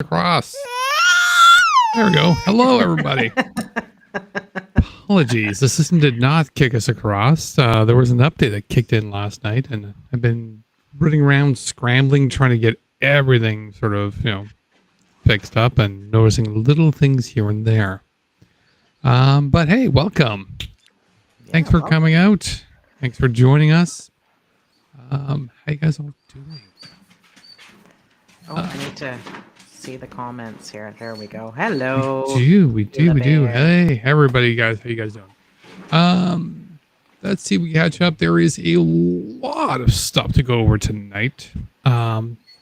across. There we go. Hello, everybody. Apologies. The system did not kick us across. There was an update that kicked in last night, and I've been running around scrambling, trying to get everything sort of, fixed up and noticing little things here and there. But hey, welcome. Thanks for coming out. Thanks for joining us. How you guys all doing? I need to see the comments here. There we go. Hello. We do. Hey, everybody, guys. How you guys doing? Let's see if we catch up. There is a lot of stuff to go over tonight.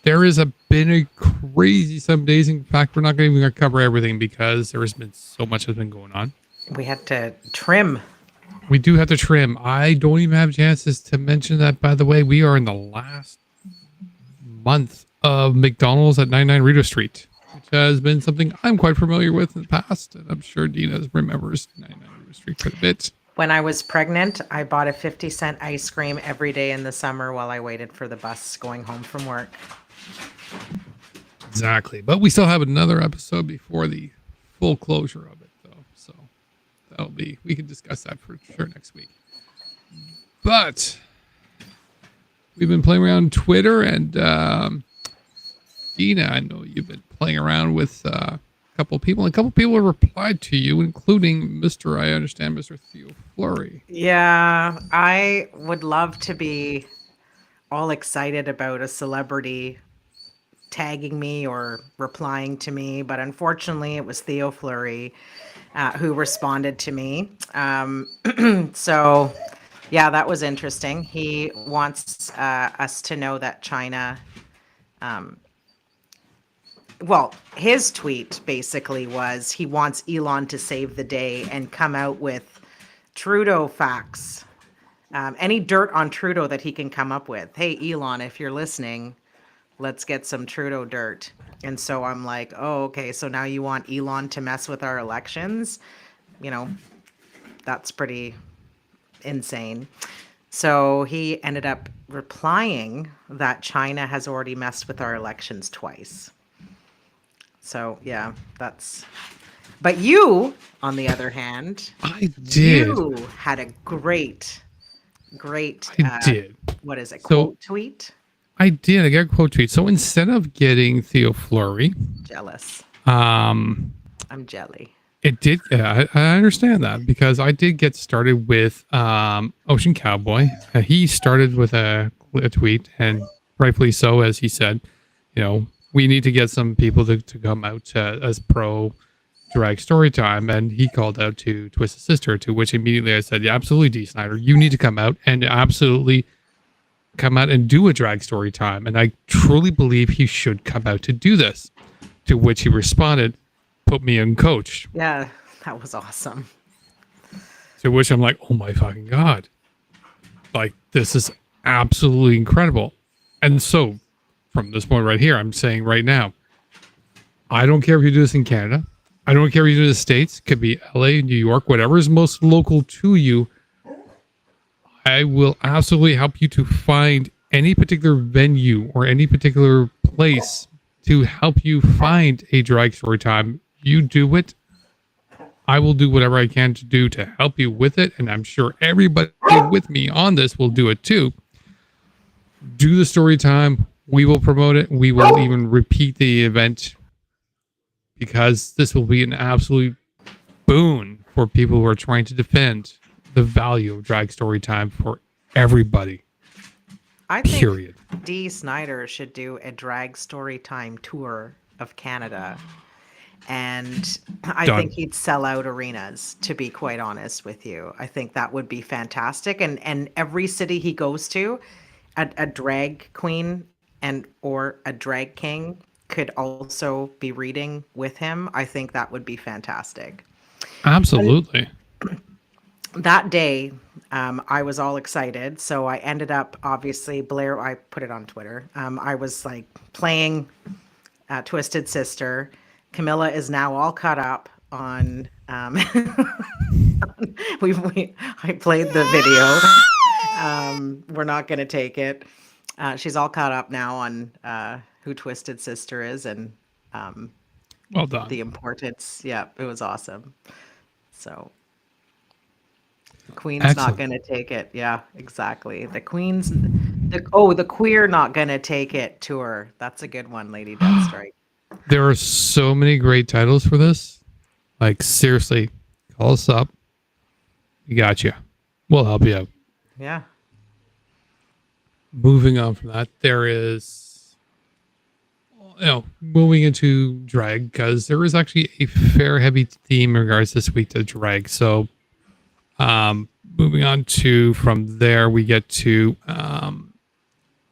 There has been a crazy some days. In fact, we're not even going to cover everything because there has been so much has been going on. We had to trim. We do have to trim. I don't even have chances to mention that, by the way. We are in the last month of McDonald's at 99 Rideau Street, which has been something I'm quite familiar with in the past, and I'm sure Deana remembers 99 Rideau Street quite a bit. When I was pregnant, I bought a 50-cent ice cream every day in the summer while I waited for the bus going home from work. Exactly. But we still have another episode before the full closure of it, though. So we can discuss that for sure next week. But we've been playing around Twitter, and Deana, I know you've been playing around with a couple of people. And a couple of people have replied to you, including Mr. Theo Fleury. Yeah, I would love to be all excited about a celebrity tagging me or replying to me, but unfortunately it was Theo Fleury who responded to me. So yeah, that was interesting. He wants us to know that China, well, his tweet basically was he wants Elon to save the day and come out with Trudeau facts. Any dirt on Trudeau that he can come up with. Hey, Elon, if you're listening, let's get some Trudeau dirt. And so I'm like, oh, okay, so now you want Elon to mess with our elections? That's pretty insane. So he ended up replying that China has already messed with our elections twice. So yeah, but you, on the other hand, you had a great what is it, quote tweet? I did. I got a quote tweet. So instead of getting Theo Fleury, jealous. I'm jelly. It did. I understand that because I did get started with Ocean Cowboy. He started with a tweet, and rightfully so, as he said, we need to get some people to come out as pro drag story time. And he called out to Twisted Sister, to which immediately I said, yeah, absolutely, D. Snyder, you need to come out and absolutely come out and do a drag story time. And I truly believe he should come out to do this, to which he responded, put me in coach. Yeah, that was awesome. To which I'm like, oh my fucking God. Like, this is absolutely incredible. And so from this point right here, I'm saying right now, I don't care if you do this in Canada. I don't care if you do this in the States. It could be LA, New York, whatever is most local to you. I will absolutely help you to find any particular venue or any particular place to help you find a drag story time. You do it. I will do whatever I can to do to help you with it. And I'm sure everybody with me on this will do it too. Do the story time. We will promote it. We will even repeat the event because this will be an absolute boon for people who are trying to defend the value of drag story time for everybody. I think D. Snyder should do a drag story time tour of Canada. And I think he'd sell out arenas, to be quite honest with you. I think that would be fantastic. And every city he goes to, a drag queen or a drag king could also be reading with him. I think that would be fantastic. Absolutely. That day, I was all excited. So I ended up, obviously, I put it on Twitter. I was like playing Twisted Sister. Camilla is now all caught up on. I played the video. We're not going to take it. She's all caught up now on who Twisted Sister is, and Well done. The importance. Yeah, it was awesome. So the Queen's Excellent. not going to take it. Yeah, exactly. The queer not going to take it tour. That's a good one, Lady Deathstrike. There are so many great titles for this. Like, seriously, call us up. We got you. We'll help you out. Yeah. Moving on from that, there is, moving into drag, because there is actually a fair heavy theme in regards this week to drag. So, moving on from there, we get to,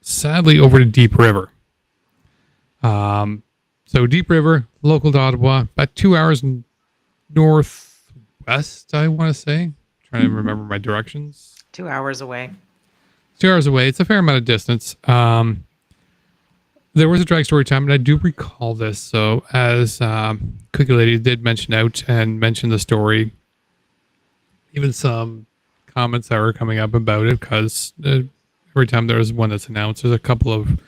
sadly, over to Deep River. So Deep River, local to Ottawa, about 2 hours northwest, I want to say. Trying to remember my directions. 2 hours away. 2 hours away. It's a fair amount of distance. There was a drag story time, and I do recall this. So as Cookie Lady did mention the story, even some comments that were coming up about it, because every time there's one that's announced, there's a couple of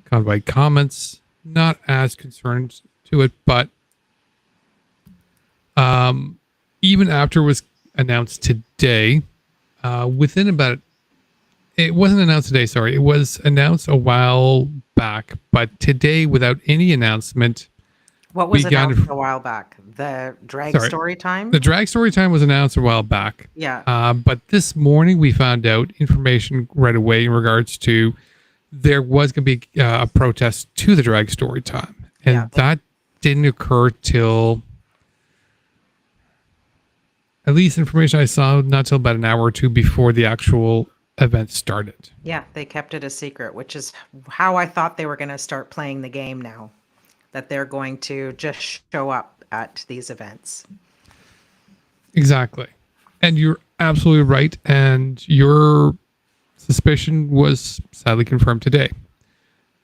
convoy comments. Not as concerned to it, but even after it was announced today, within about, it wasn't announced today, sorry, it was announced a while back, but today, without any announcement. What was announced a while back? The drag story time? The drag story time was announced a while back. Yeah. But this morning we found out information right away in regards to there was going to be a protest to the drag story time. And that didn't occur till, at least information I saw, not till about an hour or two before the actual event started. Yeah, they kept it a secret, which is how I thought they were going to start playing the game now, that they're going to just show up at these events. Exactly. And you're absolutely right. And your suspicion was sadly confirmed today.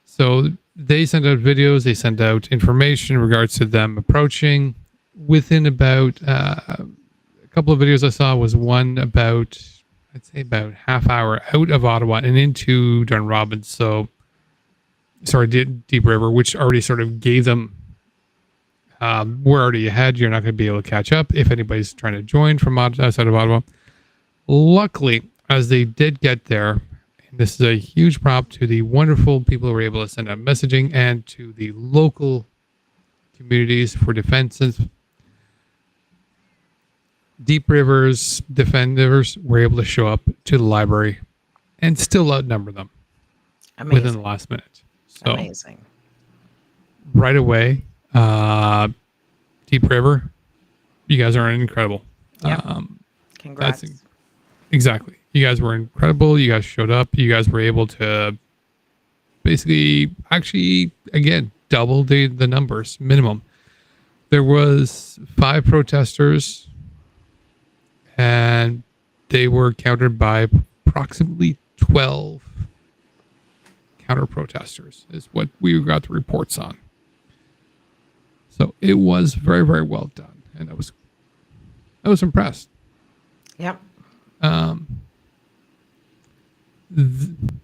So they sent out videos, they sent out information in regards to them approaching. Within about a couple of videos I saw was one about, I'd say about half hour out of Ottawa and into Dunrobin. So, sorry, Deep River, which already sort of gave them, we're already ahead. You're not going to be able to catch up if anybody's trying to join from outside of Ottawa. Luckily, as they did get there, and this is a huge prop to the wonderful people who were able to send out messaging and to the local communities for defenses. Deep River's defenders were able to show up to the library and still outnumber them within the last minute. So, amazing. Right away, Deep River, you guys are incredible. Yep. Congrats. Exactly. You guys were incredible. You guys showed up. You guys were able to basically, actually, again, double the numbers minimum. There was 5 protesters, and they were countered by approximately 12 counter protesters, is what we got the reports on. So it was very, very well done, and I was impressed. Yep.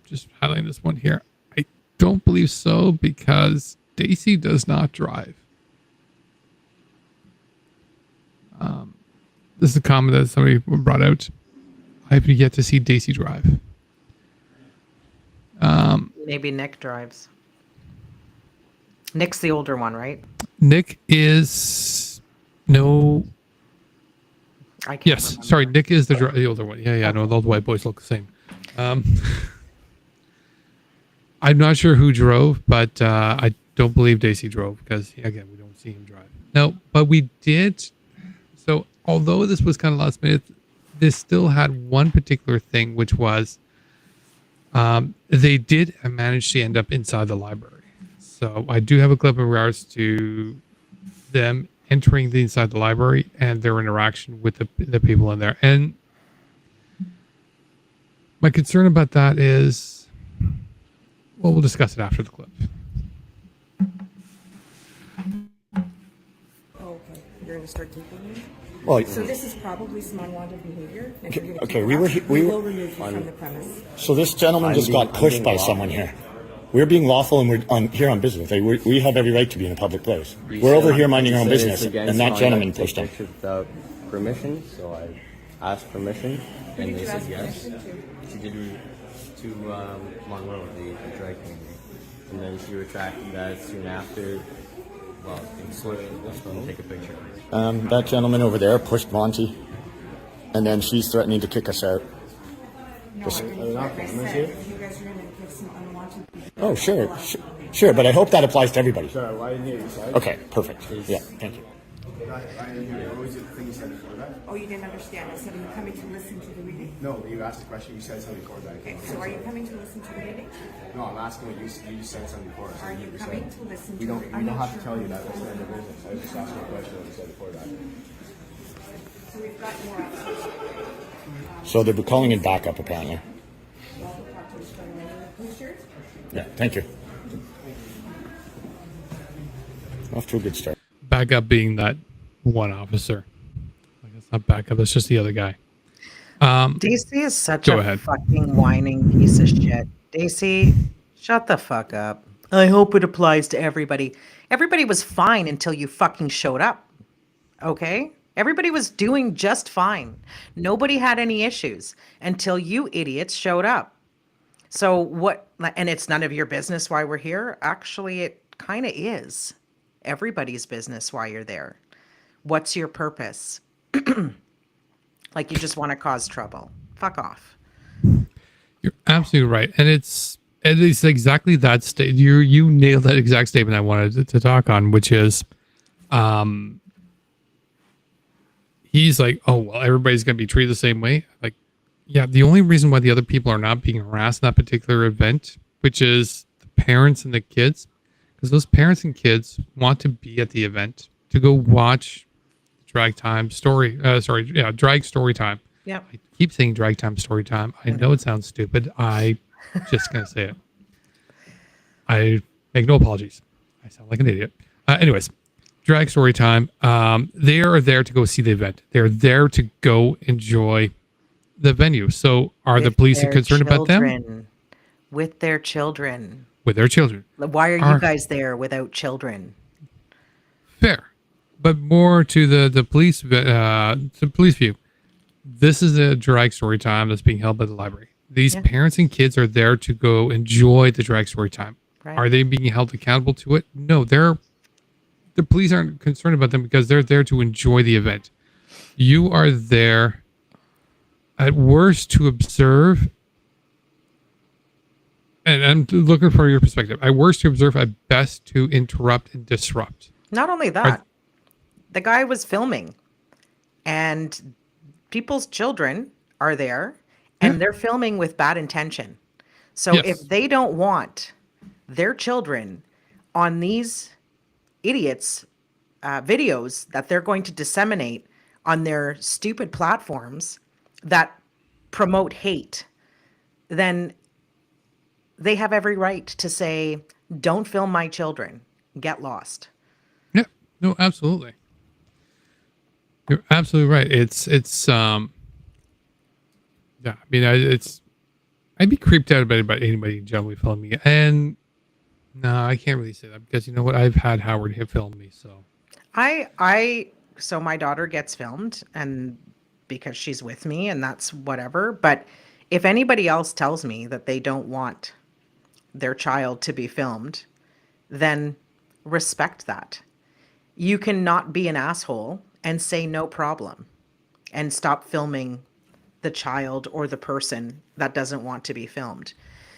Just highlighting this one here. I don't believe so because Daisy does not drive. This is a comment that somebody brought out. I have yet to see Daisy drive. Maybe Nick drives. Nick's the older one, right? Nick is no. I can't Yes, remember. sorry. Nick is the older one. Yeah. No, all the white boys look the same. I'm not sure who drove, but I don't believe Daisy drove because, again, we don't see him drive. No, but we did. So, although this was kind of last minute, this still had one particular thing, which was they did manage to end up inside the library. So, I do have a clip in regards to them entering inside the library and their interaction with the people in there. And my concern about that is, well, we'll discuss it after the clip. Okay, you're going to start keeping me? Well, So this is probably some unwanted behavior. And we're gonna okay, keep we it were up. we will were- remove you from the premise. so this gentleman just got pushed by someone here. We're being lawful and we're here on business. We have every right to be in a public place. We're over here minding our own business, and that gentleman pushed him. Without permission, so I asked permission, and they said yes. She did to Monroe, the drag queen, and then she retracted that soon after. Well, let's take a picture. That gentleman over there pushed Monty, and then she's threatening to kick us out. No, I mean, like I said, you guys are going to give some unwanted behavior. Oh, sure, but I hope that applies to everybody. Sorry, why didn't you decide? Okay, perfect. Yeah, thank you. What was the thing you said before that? Oh, you didn't understand. I said, are you coming to listen to the reading? No, you asked the question, you said something before that. Okay, so are you coming to listen to the reading? No, I'm asking what you said something before. Are you coming to listen to We don't, it? we don't have to tell you that, that's the end of business. I was just asking a question what you said before that. So we've got more options. So they're calling in backup, apparently. We'll talk to this gentleman in the blue shirt. Yeah, thank you. Off to a good start. Backup being that one officer. Like, it's not backup, it's just the other guy. DC is such Go a ahead. fucking whining piece of shit. DC, shut the fuck up. I hope it applies to everybody. Everybody was fine until you fucking showed up. Okay? Everybody was doing just fine. Nobody had any issues until you idiots showed up. So what, and it's none of your business why we're here. Actually, it kind of is everybody's business why you're there. What's your purpose? Like, you just want to cause trouble. Fuck off. You're absolutely right. And it's exactly that state. You nailed that exact statement I wanted to talk on, which is he's like, oh, well, everybody's going to be treated the same way. Like, yeah, the only reason why the other people are not being harassed in that particular event, which is the parents and the kids, because those parents and kids want to be at the event to go watch drag story time. Yeah. I keep saying drag time story time. I know it sounds stupid. I just gonna say it. I make no apologies. I sound like an idiot. Anyways, drag story time. They are there to go see the event. They're there to go enjoy the venue. So are the police concerned about them? With their children. With their children. Why are you guys there without children? Fair. But more to the police view. This is a drag story time that's being held by the library. These parents and kids are there to go enjoy the drag story time. Right. Are they being held accountable to it? No, the police aren't concerned about them because they're there to enjoy the event. You are there at worst to observe, and I'm looking for your perspective. At worst to observe, at best to interrupt and disrupt. Not only that, the guy was filming, and people's children are there, and they're filming with bad intention. So if they don't want their children on these idiots' videos that they're going to disseminate on their stupid platforms that promote hate, then they have every right to say, don't film my children, get lost. Yeah, no, absolutely. You're absolutely right. Yeah, I mean, I'd be creeped out about anybody generally filming me. And no, I can't really say that because you know what? I've had Howard film me, so. So my daughter gets filmed, and because she's with me, and that's whatever. But if anybody else tells me that they don't want their child to be filmed, then respect that. You cannot be an asshole and say no problem and stop filming the child or the person that doesn't want to be filmed.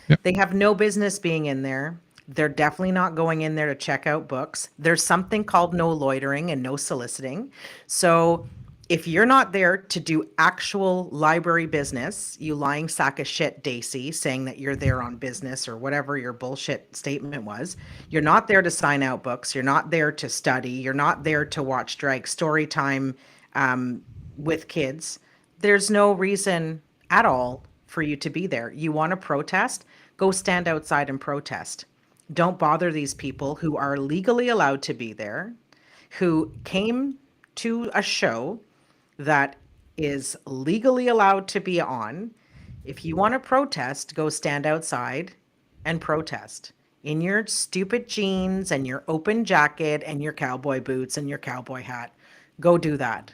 Yep. They have no business being in there. They're definitely not going in there to check out books. There's something called no loitering and no soliciting. So if you're not there to do actual library business, you lying sack of shit, Daisy, saying that you're there on business or whatever your bullshit statement was, you're not there to sign out books. You're not there to study. You're not there to watch drag story time with kids. There's no reason at all for you to be there. You want to protest? Go stand outside and protest. Don't bother these people who are legally allowed to be there, who came to a show that is legally allowed to be on. If you want to protest, go stand outside and protest. in your stupid jeans and your open jacket and your cowboy boots and your cowboy hat. Go do that.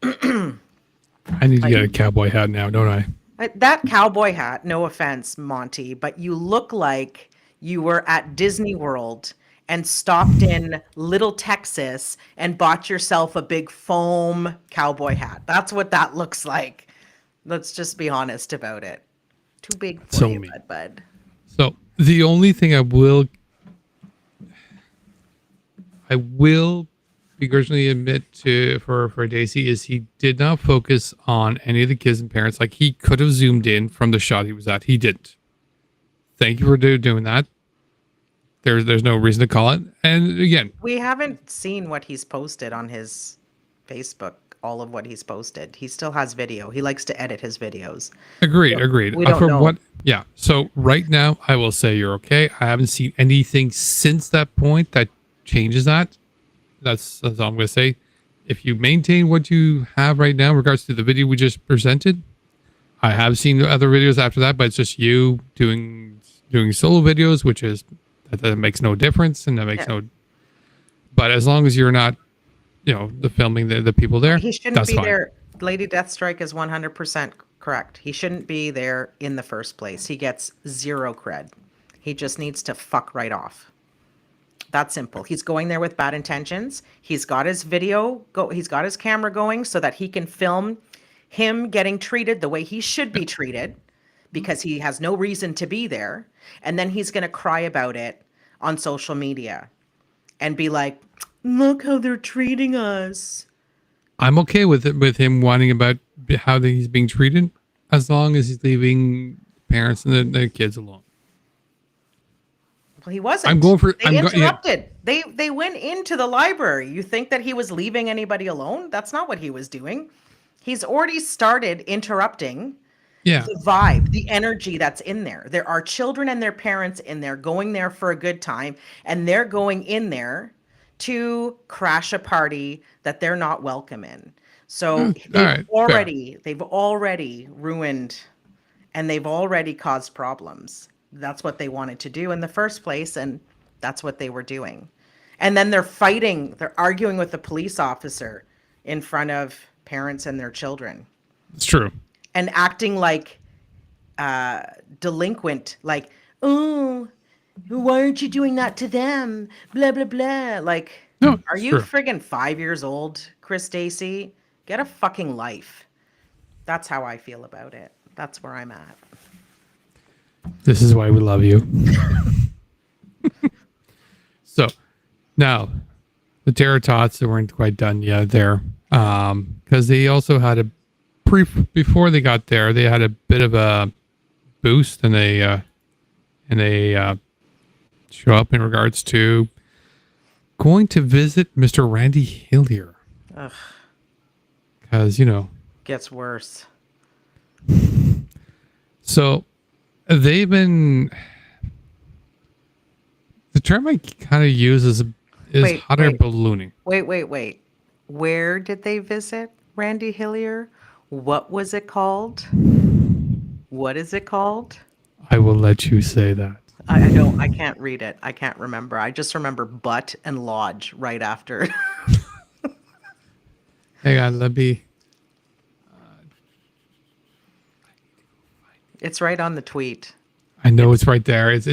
I need to get a cowboy hat now, don't I? That cowboy hat, no offense, Monty, but you look like you were at Disney World and stopped in Little Texas and bought yourself a big foam cowboy hat. That's what that looks like. Let's just be honest about it. Too big for So you, mean. bud. So the only thing I will begrudgingly admit for Daisy is he did not focus on any of the kids and parents. Like, he could have zoomed in from the shot he was at. He didn't. Thank you for doing that. There's no reason to call it. And again, We haven't seen what he's posted on his Facebook, all of what he's posted. He still has video. He likes to edit his videos. agreed. we don't From know. what? Yeah. So right now, I will say you're okay. I haven't seen anything since that point that changes that. That's all I'm going to say. If you maintain what you have right now in regards to the video we just presented, I have seen other videos after that, but it's just you doing solo videos, which is that makes no difference, and that makes no. But as long as you're not, the filming the people there, He shouldn't that's be fine. there. Lady Deathstrike is 100% correct. He shouldn't be there in the first place. He gets zero cred. He just needs to fuck right off. That's simple. He's going there with bad intentions. He's got his he's got his camera going so that he can film him getting treated the way he should be treated, because he has no reason to be there. And then he's going to cry about it on social media and be like, look how they're treating us. I'm okay with him whining about how he's being treated, as long as he's leaving parents and the kids alone. Well, he wasn't. I'm going for- They I'm go- yeah. interrupted. They went into the library. You think that he was leaving anybody alone? That's not what he was doing. He's already started interrupting Yeah. the vibe, the energy that's in there. There are children and their parents in there going there for a good time, and they're going in there to crash a party that they're not welcome in. So they've already ruined, and they've already caused problems. That's what they wanted to do in the first place, and that's what they were doing. And then they're arguing with the police officer in front of parents and their children, It's true. and acting like delinquent, like, oh, why aren't you doing that to them? Blah, blah, blah. Like, No, are it's you true. friggin' 5 years old, Chris Stacy? Get a fucking life. That's how I feel about it. That's where I'm at. This is why we love you. So now the Terror Tots, they weren't quite done yet there. Because they also had before they got there, they had a bit of a boost, and they show up in regards to going to visit Mr. Randy Hillier. Ugh. Because, Gets worse. so they've been, the term I kind of use is hot air ballooning. Wait. Where did they visit Randy Hillier? What was it called? What is it called? I will let you say that. I don't. I can't read it. I can't remember. I just remember butt and lodge right after. Hang on, let me. It's right on the tweet. I know it's right there. It's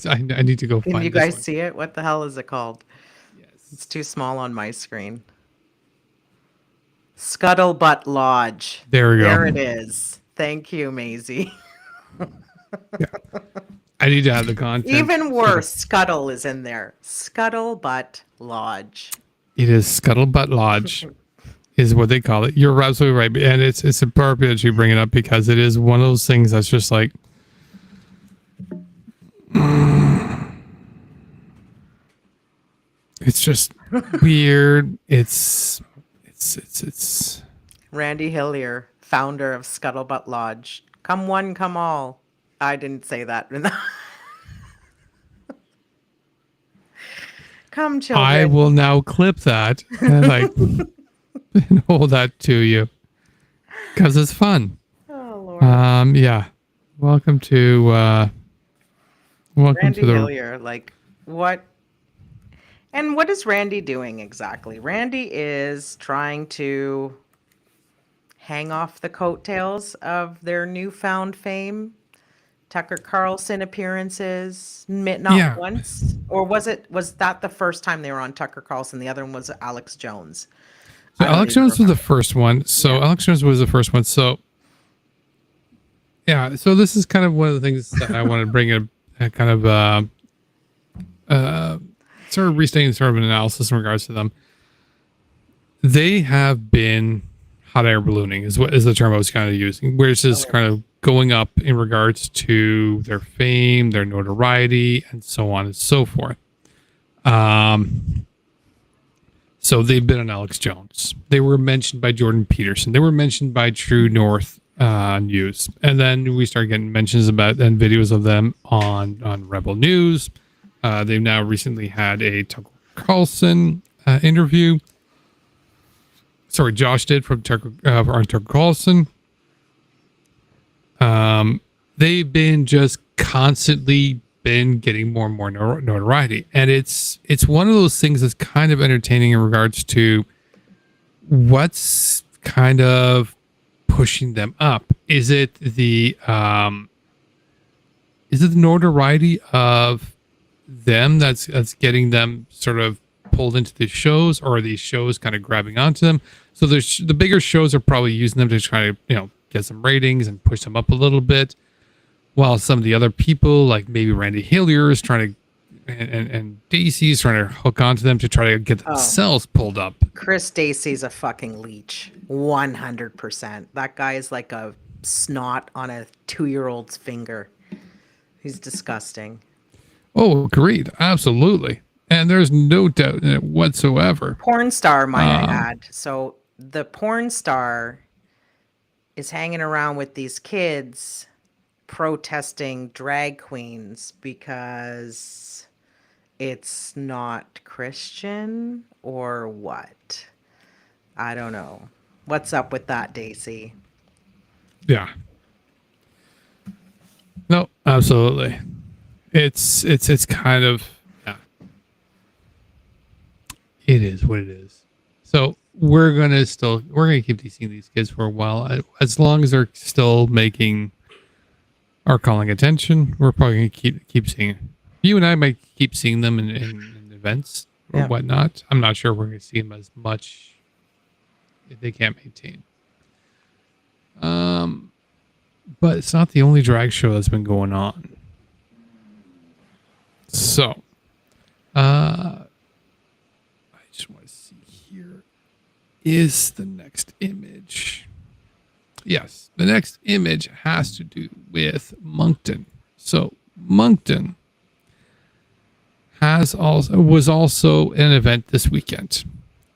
I need to go Can find you this guys one. see it? What the hell is it called? Yes. It's too small on my screen. Scuttlebutt Lodge. There we go. There it is. Thank you, Maisie. I need to have the content. Even worse, Scuttle is in there. Scuttlebutt Lodge. It is Scuttlebutt Lodge, is what they call it. You're absolutely right, and it's appropriate that you bring it up, because it is one of those things that's just like. It's just weird. It's Randy Hillier, founder of Scuttlebutt Lodge. Come one, come all. I didn't say that. Come, children. I will now clip that and and hold that to you, because it's fun. Oh, Lord. Yeah. Welcome to Welcome Randy to the. Hillier, like what? And what is Randy doing exactly? Randy is trying to hang off the coattails of their newfound fame. Tucker Carlson appearances, not Yeah. once, or was that the first time they were on Tucker Carlson? The other one was Alex Jones. So I don't Alex even Jones was the remember. first one. So Yeah. Alex Jones was the first one. So yeah. So this is kind of one of the things that I want to bring a kind of sort of restating sort of an analysis in regards to them. They have been hot air ballooning is the term I was kind of using, which is kind of going up in regards to their fame, their notoriety, and so on and so forth. So they've been on Alex Jones. They were mentioned by Jordan Peterson. They were mentioned by True North News, and then we started getting mentions about and videos of them on Rebel News. They've now recently had a Tucker Carlson interview. Sorry, Josh did from Tucker Carlson. They've been just constantly been getting more and more notoriety, and it's one of those things that's kind of entertaining in regards to what's kind of pushing them up. Is it the notoriety of them that's getting them sort of pulled into these shows, or are these shows kind of grabbing onto them? So there's the bigger shows are probably using them to try to get some ratings and push them up a little bit, while some of the other people like maybe Randy Hillier is trying to and Dacey's trying to hook onto them to try to get themselves pulled up. Chris Dacey's a fucking leech, 100%. That guy is like a snot on a 2-year-old's finger. He's disgusting. Oh, agreed, absolutely, and there's no doubt in it whatsoever. Porn star, might I add. So the porn star is hanging around with these kids protesting drag queens because it's not Christian or what? I don't know. What's up with that, Daisy? Yeah. No, absolutely. It's kind of, yeah. It is what it is. So we're gonna keep seeing these kids for a while, as long as they're still making or calling attention. We're probably gonna keep seeing it. You and I might keep seeing them in events or whatnot. I'm not sure we're gonna see them as much if they can't maintain. But it's not the only drag show that's been going on. So, I just want to see here. Is the next image? Yes, the next image has to do with Moncton. So Moncton was also an event this weekend,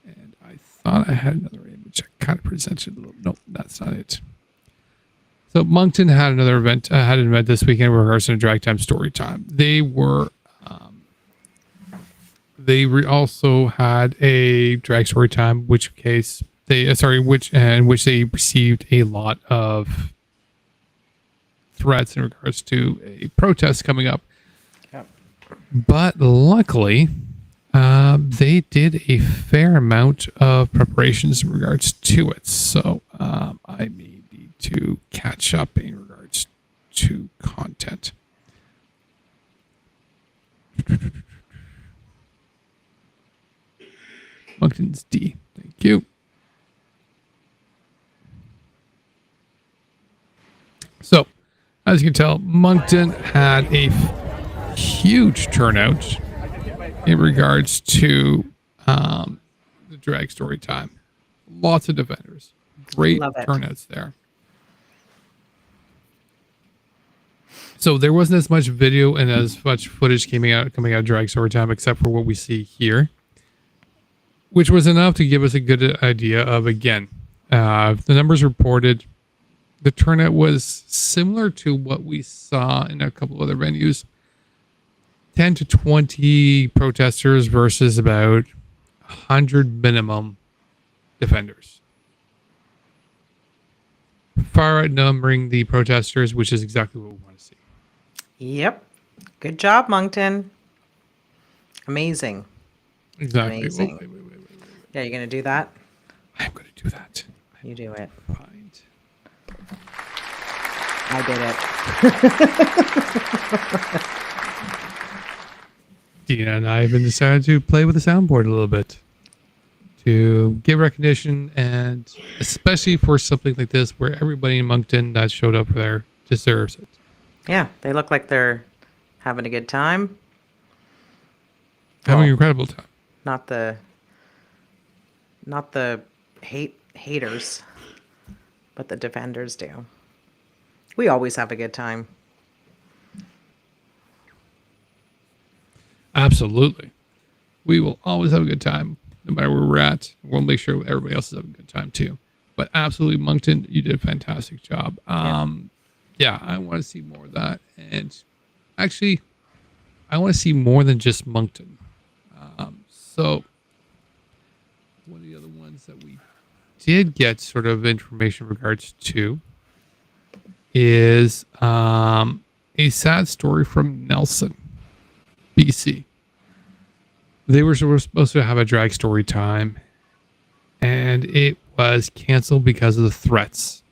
and I thought I had another image. I kind of presented a little. Nope, that's not it. So Moncton had another event. Had an event this weekend in regards to Drag Time Story Time. They were. They also had a drag story time, in which they received a lot of threats in regards to a protest coming up. Yep. But luckily, they did a fair amount of preparations in regards to it. So I may need to catch up in regards to content. Moncton's D. Thank you. So, as you can tell, Moncton had a huge turnout in regards to the drag story time. Lots of defenders. Great turnouts there. So there wasn't as much video and as much footage coming out of drag story time, except for what we see here, which was enough to give us a good idea of, again, the numbers reported. The turnout was similar to what we saw in a couple of other venues. 10 to 20 protesters versus about 100 minimum defenders. Far outnumbering the protesters, which is exactly what we want to see. Yep. Good job, Moncton. Amazing. Exactly. Amazing. Wait. Yeah, you're going to do that? I'm going to do that. You do it. Find. I did it. Deana and I have been decided to play with the soundboard a little bit to give recognition, and especially for something like this where everybody in Moncton that showed up there deserves it. Yeah, they look like they're having a good time. Having Well, an incredible time. Not the haters, but the defenders do. We always have a good time. Absolutely. We will always have a good time, no matter where we're at. We'll make sure everybody else is having a good time too. But absolutely, Moncton, you did a fantastic job. Yeah, I want to see more of that. And actually, I want to see more than just Moncton. So one of the other ones that we did get sort of information in regards to is a sad story from Nelson, BC. They were supposed to have a drag story time, and it was canceled because of the threats.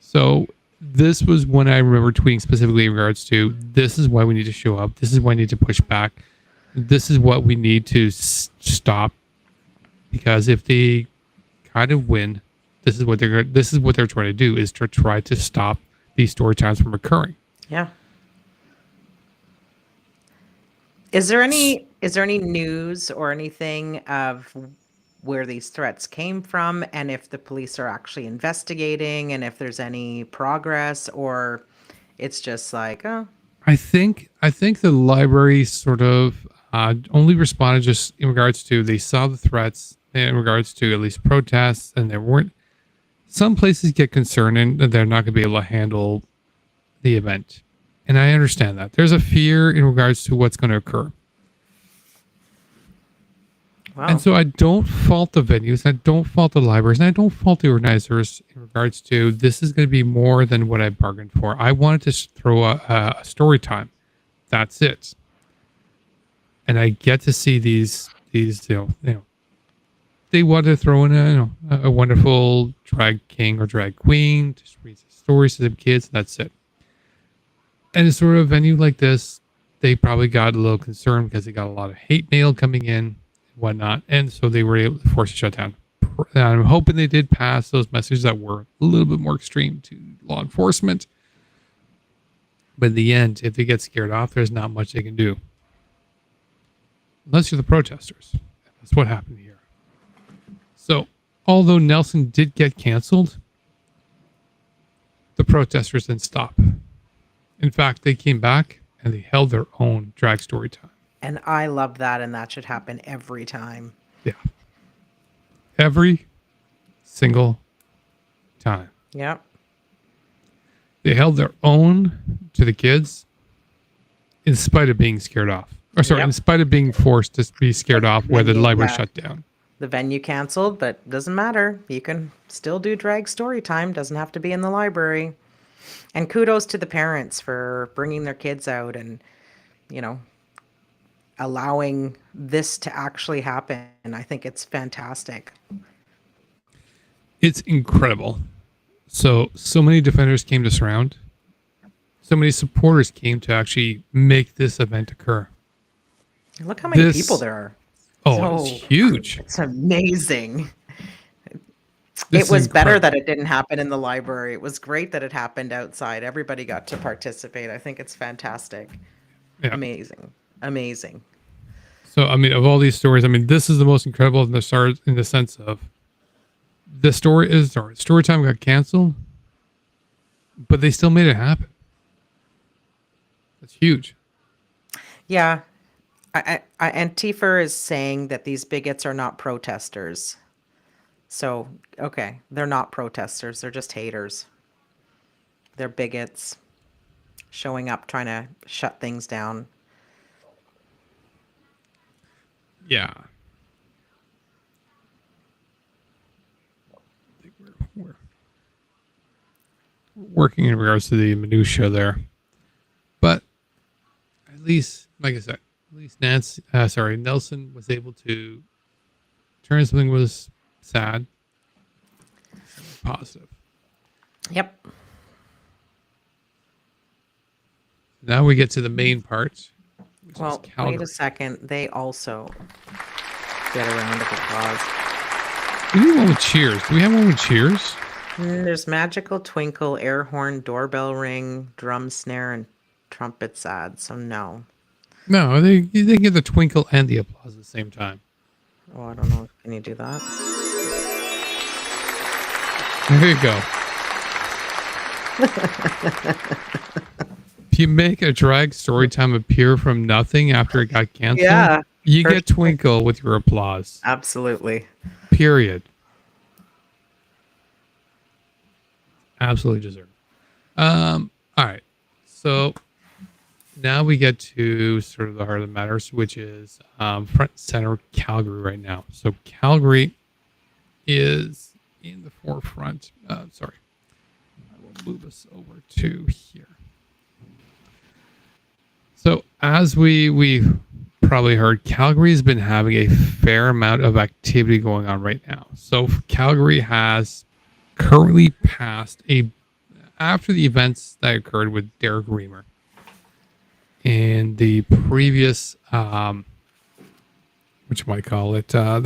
So this was when I remember tweeting specifically in regards to, this is why we need to show up. This is why we need to push back. This is what we need to stop, because if they kind of win, this is what they're trying to do, is to try to stop these story times from occurring. Yeah. Is there any news or anything of where these threats came from, and if the police are actually investigating, and if there's any progress, or it's just like, oh, I think the library sort of only responded just in regards to, they saw the threats in regards to at least protests, and there weren't, some places get concerned and they're not going to be able to handle the event. And I understand that. There's a fear in regards to what's going to occur. wow. And so I don't fault the venues, and I don't fault the libraries, and I don't fault the organizers in regards to, this is going to be more than what I bargained for. I wanted to throw a story time. That's it. And I get to see these they want to throw in a wonderful drag king or drag queen to read stories to the kids. And that's it. And a sort of venue like this, they probably got a little concerned because they got a lot of hate mail coming in and whatnot. And so they were able to force a shutdown. And I'm hoping they did pass those messages that were a little bit more extreme to law enforcement. But in the end, if they get scared off, there's not much they can do. Unless you're the protesters. That's what happened here. So, although Nelson did get canceled, the protesters didn't stop. In fact, they came back and they held their own drag story time. And I love that, and that should happen every time. Yeah. Every single time. Yep. They held their own to the kids in spite of being scared off. Or sorry, Yep. in spite of being forced to be scared off where the library Yeah. shut down. The venue canceled, but doesn't matter. You can still do drag story time. Doesn't have to be in the library. And kudos to the parents for bringing their kids out and, allowing this to actually happen. And I think it's fantastic. It's incredible. So many defenders came to surround. So many supporters came to actually make this event occur. Look how many This- people there are. Oh, it's huge. It's amazing. This It was is better incredible. that it didn't happen in the library. It was great that it happened outside. Everybody got to participate. I think it's fantastic. Yeah. Amazing. Amazing. So, I mean, of all these stories, I mean, this is the most incredible in the sense of the story time got canceled, but they still made it happen. That's huge. Yeah. Antifa is saying that these bigots are not protesters. So, okay, they're not protesters. They're just haters. They're bigots showing up, trying to shut things down. Yeah. I think we're working in regards to the minutia there. But least, like I said, at least Nelson was able to turn something was sad, positive. Yep. Now we get to the main part. Well, wait a second. They also get a round of applause. We need one with cheers. Do we have one with cheers? There's magical twinkle, air horn, doorbell ring, drum snare, and trumpet sad. So no. No, they get the twinkle and the applause at the same time. Oh, I don't know. Can you do that? There you go. If you make a drag story time appear from nothing after it got canceled, you get twinkle with your applause. Absolutely. Period. Absolutely deserved. All right. So now we get to sort of the heart of the matters, which is front and center Calgary right now. So Calgary is in the forefront. Sorry. I will move us over to here. So as we probably heard, Calgary has been having a fair amount of activity going on right now. So Calgary has currently passed after the events that occurred with Derick Reimer in the previous the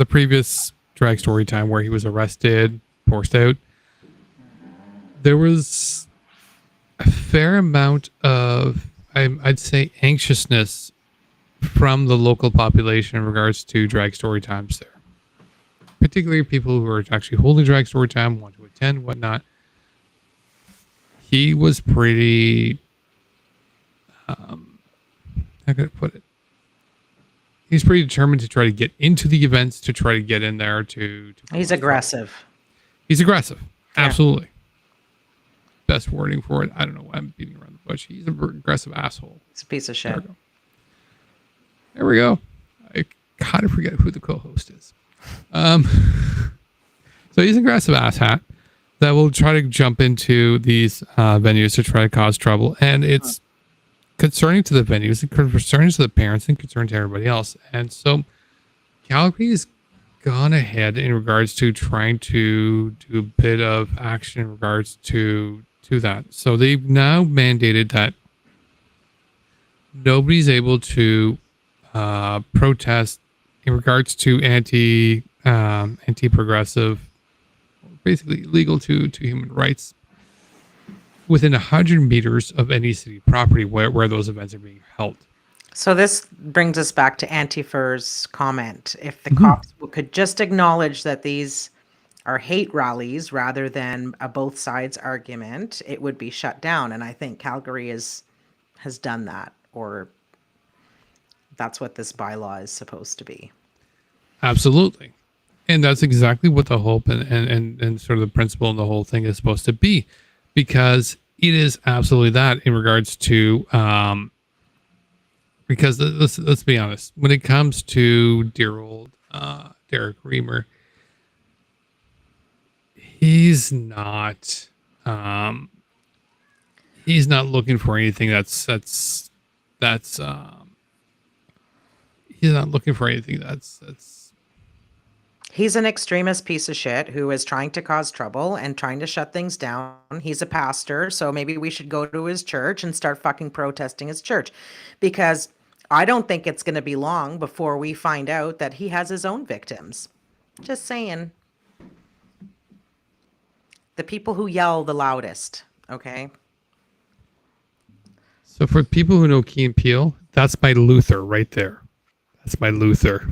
previous drag story time where he was arrested, forced out. There was a fair amount of, I'd say, anxiousness from the local population in regards to drag story times there. Particularly people who are actually holding drag story time, want to attend, whatnot. He was pretty, how can I put it? He's pretty determined to try to get into the events, to try to get in there He's aggressive. He's aggressive. Absolutely. Best wording for it. I don't know why I'm beating around the bush. He's an aggressive asshole. It's a piece of shit. There we go. I kind of forget who the co-host is. So he's an aggressive asshat that will try to jump into these venues to try to cause trouble. And it's concerning to the venues, and concerning to the parents, and concerning to everybody else. And so Calgary's gone ahead in regards to trying to do a bit of action in regards to that. So they've now mandated that nobody's able to protest in regards to anti-progressive, basically illegal to human rights, within 100 meters of any city property where those events are being held. So this brings us back to Antifer's comment. If the cops could just acknowledge that these are hate rallies rather than a both sides argument, it would be shut down. And I think Calgary has done that, or that's what this bylaw is supposed to be. Absolutely. And that's exactly what the hope and sort of the principle and the whole thing is supposed to be, because it is absolutely that in regards to, because let's be honest, when it comes to dear old Derick Reimer, he's not looking for anything he's not looking for anything that's He's an extremist piece of shit who is trying to cause trouble and trying to shut things down. He's a pastor, so maybe we should go to his church and start fucking protesting his church, because I don't think it's going to be long before we find out that he has his own victims. Just saying. The people who yell the loudest, okay? So for people who know Key and Peele, that's my Luther right there. That's my Luther.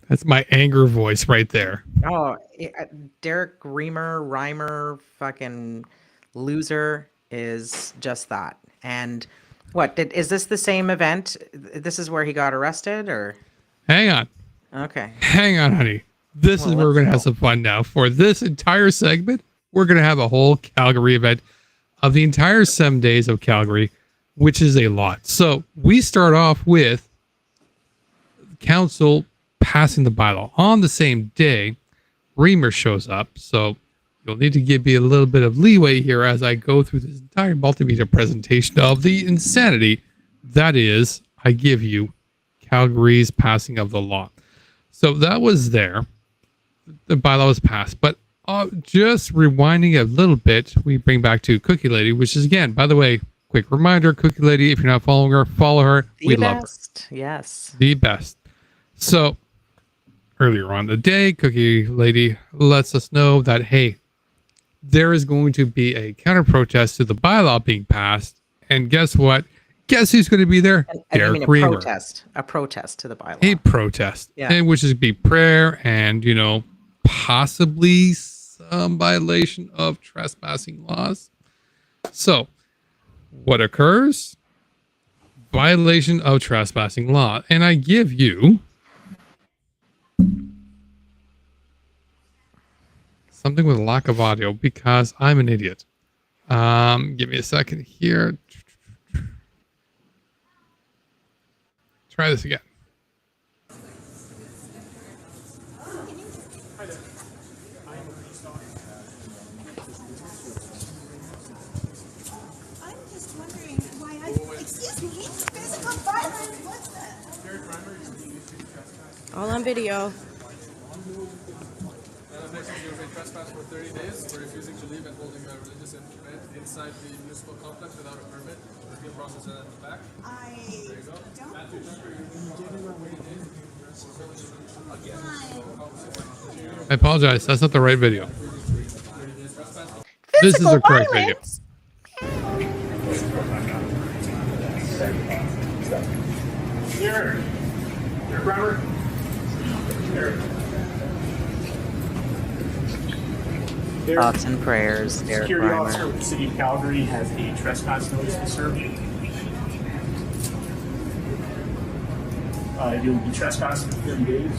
That's my anger voice right there. Oh, Derick Reimer, fucking loser is just that. And is this the same event? This is where he got arrested, or? Hang on. Okay. Hang on, honey. This is where we're going to have some fun now. For this entire segment, we're going to have a whole Calgary event of the entire 7 days of Calgary, which is a lot. So we start off with council passing the bylaw. On the same day, Reimer shows up. So you'll need to give me a little bit of leeway here as I go through this entire multimedia presentation of the insanity that is I give you Calgary's passing of the law. So that was there. The bylaw was passed. But just rewinding a little bit, we bring back to Cookie Lady, which is, again, by the way, quick reminder, Cookie Lady, if you're not following her, follow her. We love her. Yes. The best. So earlier on the day, Cookie Lady lets us know that, hey, there is going to be a counter protest to the bylaw being passed. And guess what? Guess who's going to be there? Derick Reimer. A protest to the bylaw. A protest. Yeah. And which is be prayer and, you know, possibly some violation of trespassing laws. So what occurs? Violation of trespassing law. And I give you something with a lack of audio because I'm an idiot. Give me a second here. Try this again. I'm just wondering why excuse me, physical violence, what's that? All on video. Trespass for 30 days for refusing to leave and holding a religious event inside the municipal complex without a permit. Review process at the back. There you go. I apologize. That's not the right video. This is the correct video. Here. Here, Reimer. Here. Thoughts and prayers, Derick Security officer Reimer. with the City of Calgary has a trespass notice to serve you. You'll be trespassing for 30 days. Do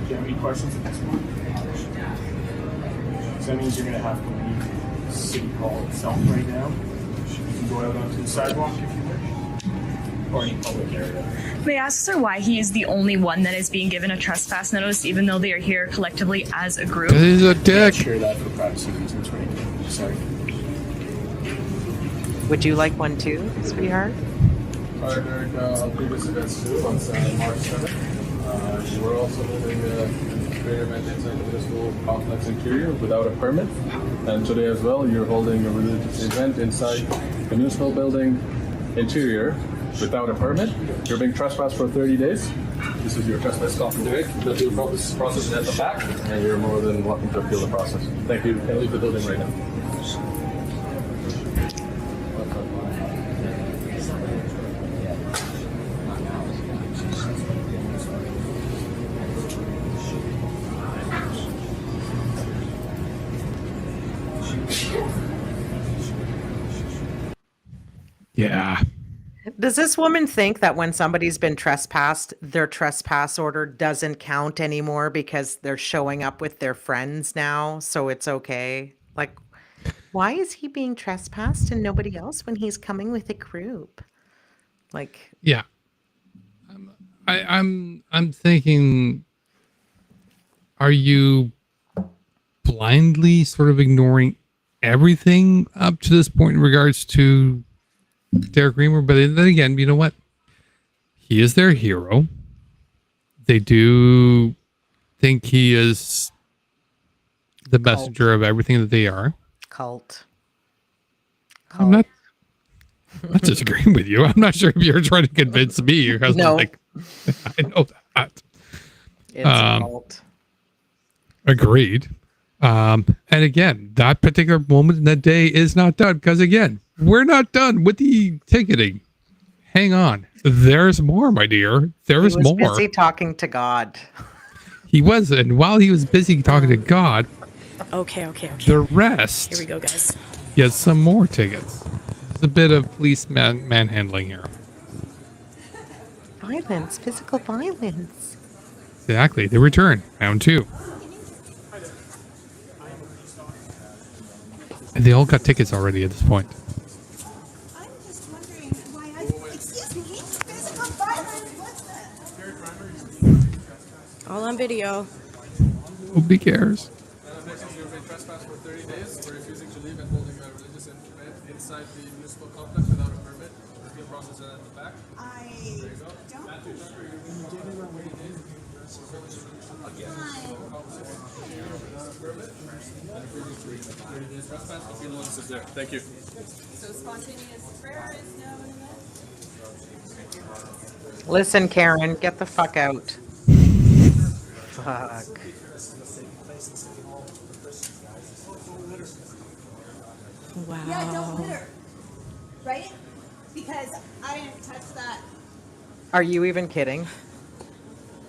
you have any questions at this point? So that means you're going to have to leave City Hall itself right now. You can go out onto the sidewalk if you wish, or any public area. May I ask, sir, why he is the only one that is being given a trespass notice, even though they are here collectively as a group? He's a Can't dick. share that for privacy reasons right now. Sorry. Would you like one too, sweetheart? Alright, Derek, previous events too on March 7th. You were also holding a prayer event inside the municipal complex interior without a permit. And today as well, you're holding a religious event inside the municipal building interior without a permit. You're being trespassed for 30 days. This is your trespass call from Derek. The due process is at the back, and you're more than welcome to appeal the process. Thank you. You can leave the building right now. Yeah. Does this woman think that when somebody's been trespassed, their trespass order doesn't count anymore because they're showing up with their friends now, so it's okay? Like, why is he being trespassed and nobody else when he's coming with a group? Like, Yeah. I'm thinking, are you blindly sort of ignoring everything up to this point in regards to Derick Reimer? But then again, you know what? He is their hero. They do think he is the messenger of everything that they are. cult. I'm not disagreeing with you. I'm not sure if you're trying to convince me. Your husband, No. like, I know that. It's a cult. Agreed. And again, that particular moment in that day is not done because, again, we're not done with the ticketing. Hang on. There's more, my dear. There's He was more. busy talking to God. He was. And while he was busy talking to God, Okay. the rest, Here we go, guys. gets some more tickets. There's a bit of police manhandling here. Violence, physical violence. Exactly. They return. Round 2. And they all got tickets already at this point. I'm just wondering why excuse me, physical violence, what's that? All on video. Nobody cares. You've been trespassed for 30 days for refusing to leave and holding a religious event inside the municipal complex without a permit. Thank you. So spontaneous prayer is no. Listen, Karen, get the fuck out. Fuck. Wow. Yeah, don't litter. Right? Because I didn't touch that. Are you even kidding?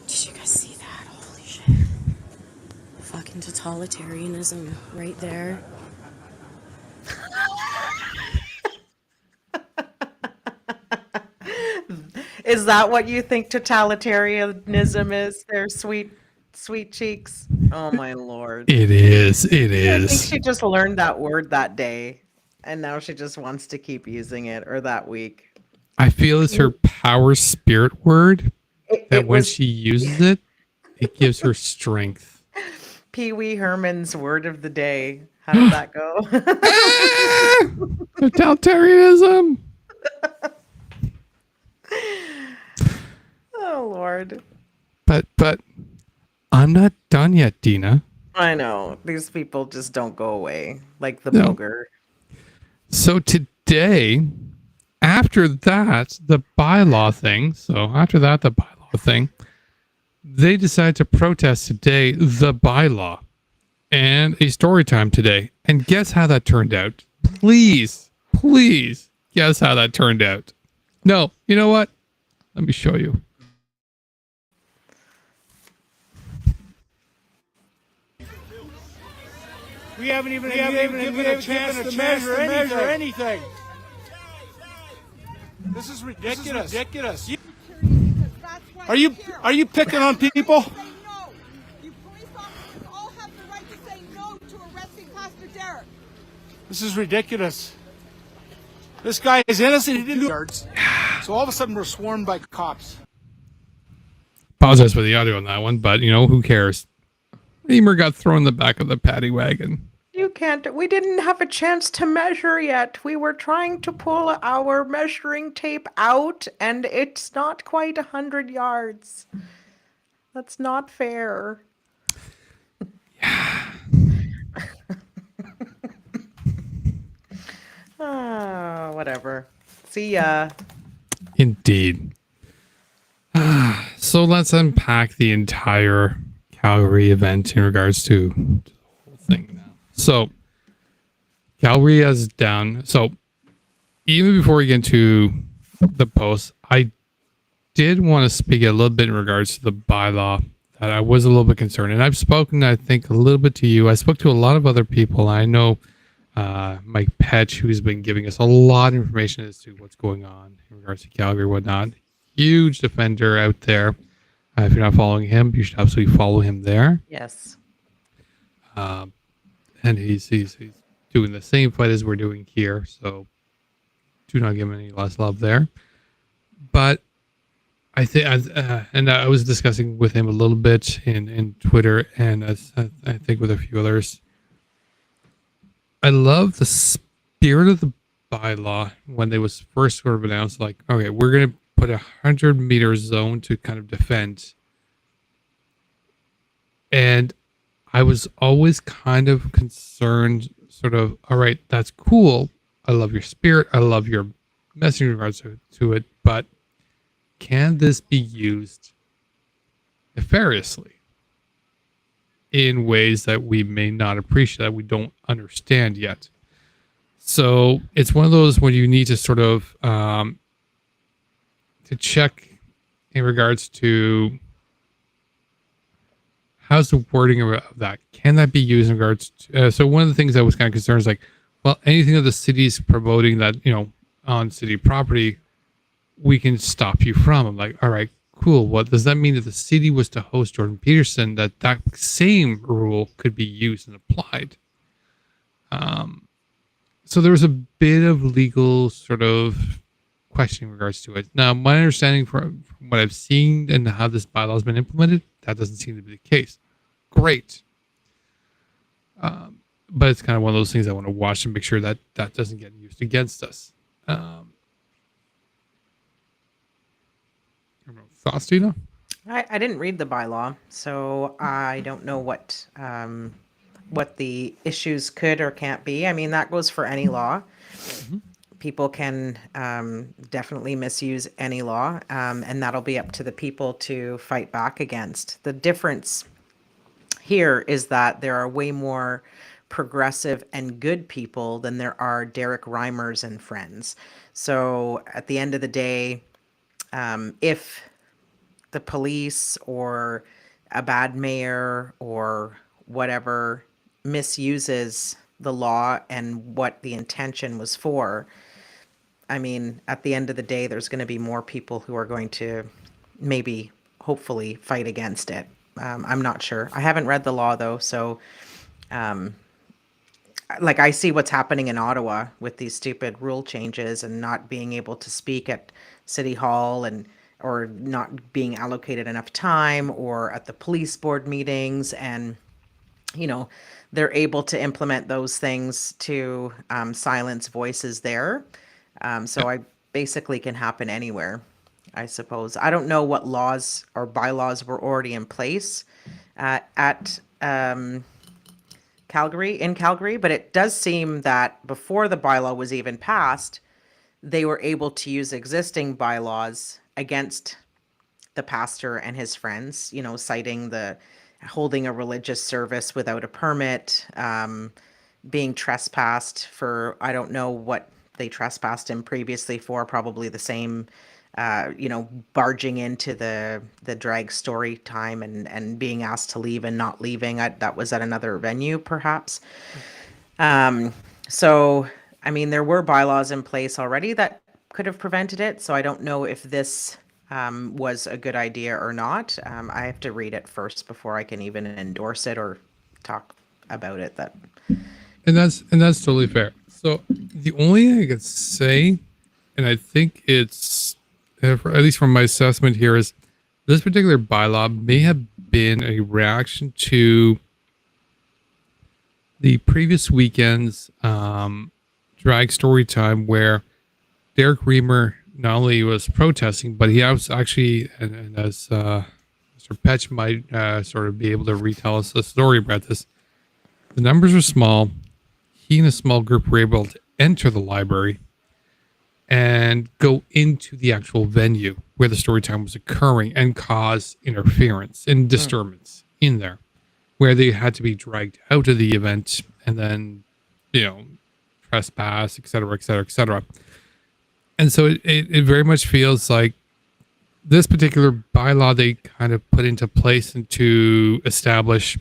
Did you guys see that? Holy shit. Fucking totalitarianism right there. Is that what you think totalitarianism is? Their sweet, sweet cheeks? Oh my lord. It is. It I think is. she just learned that word that day, and now she just wants to keep using it, or that week. I feel it's her power spirit word that when she uses it, it gives her strength. Pee Wee Herman's word of the day. How did that go? Totalitarianism. Oh Lord. But I'm not done yet, Deana. I know. These people just don't go away. Like the No. booger. So today, after that, the bylaw thing. They decided to protest today the bylaw and a story time today. And guess how that turned out? Please guess how that turned out. No, you know what? Let me show you. We haven't even given a chance to measure anything. This is ridiculous. Are you picking on people? Say no. You police officers all have the right to say no to arresting Pastor Derick. This is ridiculous. This guy is innocent. He didn't do yards. So all of a sudden we're swarmed by cops. Apologize for the audio on that one, but who cares? Reimer got thrown in the back of the paddy wagon. You can't. We didn't have a chance to measure yet. We were trying to pull our measuring tape out, and it's not quite 100 yards. That's not fair. Whatever. See ya. Indeed. So let's unpack the entire Calgary event in regards to the whole thing now. So Calgary has done. So even before we get into the post, I did want to speak a little bit in regards to the bylaw that I was a little bit concerned. And I've spoken, I think, a little bit to you. I spoke to a lot of other people. I know Mike Petch, who's been giving us a lot of information as to what's going on in regards to Calgary and whatnot. Huge defender out there. If you're not following him, you should absolutely follow him there. Yes. And he's doing the same fight as we're doing here, so do not give him any less love there. But I think, and I was discussing with him a little bit in Twitter, and I think with a few others. I love the spirit of the bylaw when they was first sort of announced, like, okay, we're going to put 100-meter zone to kind of defend. And I was always kind of concerned, sort of, all right, that's cool. I love your spirit. I love your messaging in regards to it. But can this be used nefariously in ways that we may not appreciate, that we don't understand yet? So it's one of those when you need to sort of to check in regards to how's the wording of that? Can that be used in regards to, so one of the things that was kind of concerned is like, well, anything that the city's promoting that, on city property, we can stop you from. I'm like, all right, cool. What does that mean if the city was to host Jordan Peterson, that same rule could be used and applied? So there was a bit of legal sort of question in regards to it. Now, my understanding from what I've seen and how this bylaw has been implemented, that doesn't seem to be the case. Great. But it's kind of one of those things I want to watch and make sure that that doesn't get used against us. don't know. Thoughts, Dina? I didn't read the bylaw, so I don't know what the issues could or can't be. I mean, that goes for any law. People can definitely misuse any law, and that'll be up to the people to fight back against. The difference here is that there are way more progressive and good people than there are Derick Reimers and friends. So at the end of the day, if the police or a bad mayor or whatever misuses the law and what the intention was for, I mean, at the end of the day, there's going to be more people who are going to maybe, hopefully, fight against it. I'm not sure. I haven't read the law, though, so like I see what's happening in Ottawa with these stupid rule changes and not being able to speak at City Hall and or not being allocated enough time or at the police board meetings, and they're able to implement those things to silence voices there. So I basically can happen anywhere, I suppose. I don't know what laws or bylaws were already in place at Calgary, but it does seem that before the bylaw was even passed, they were able to use existing bylaws against the pastor and his friends, citing the holding a religious service without a permit, being trespassed for, I don't know what they trespassed him previously for, probably the same, barging into the drag story time and being asked to leave and not leaving. That was at another venue, perhaps. So, I mean, there were bylaws in place already that could have prevented it. So I don't know if this was a good idea or not. I have to read it first before I can even endorse it or talk about it. And that's totally fair. So the only thing I could say, and I think it's, at least from my assessment here, is this particular bylaw may have been a reaction to the previous weekend's drag story time, where Derick Reimer not only was protesting, but he was actually, and as Mr. Petch might sort of be able to retell us the story about this, the numbers were small. He and a small group were able to enter the library and go into the actual venue where the story time was occurring and cause interference and disturbance in there, where they had to be dragged out of the event and then, trespass, et cetera, et cetera, et cetera. And so it very much feels like this particular bylaw they kind of put into place and to establish,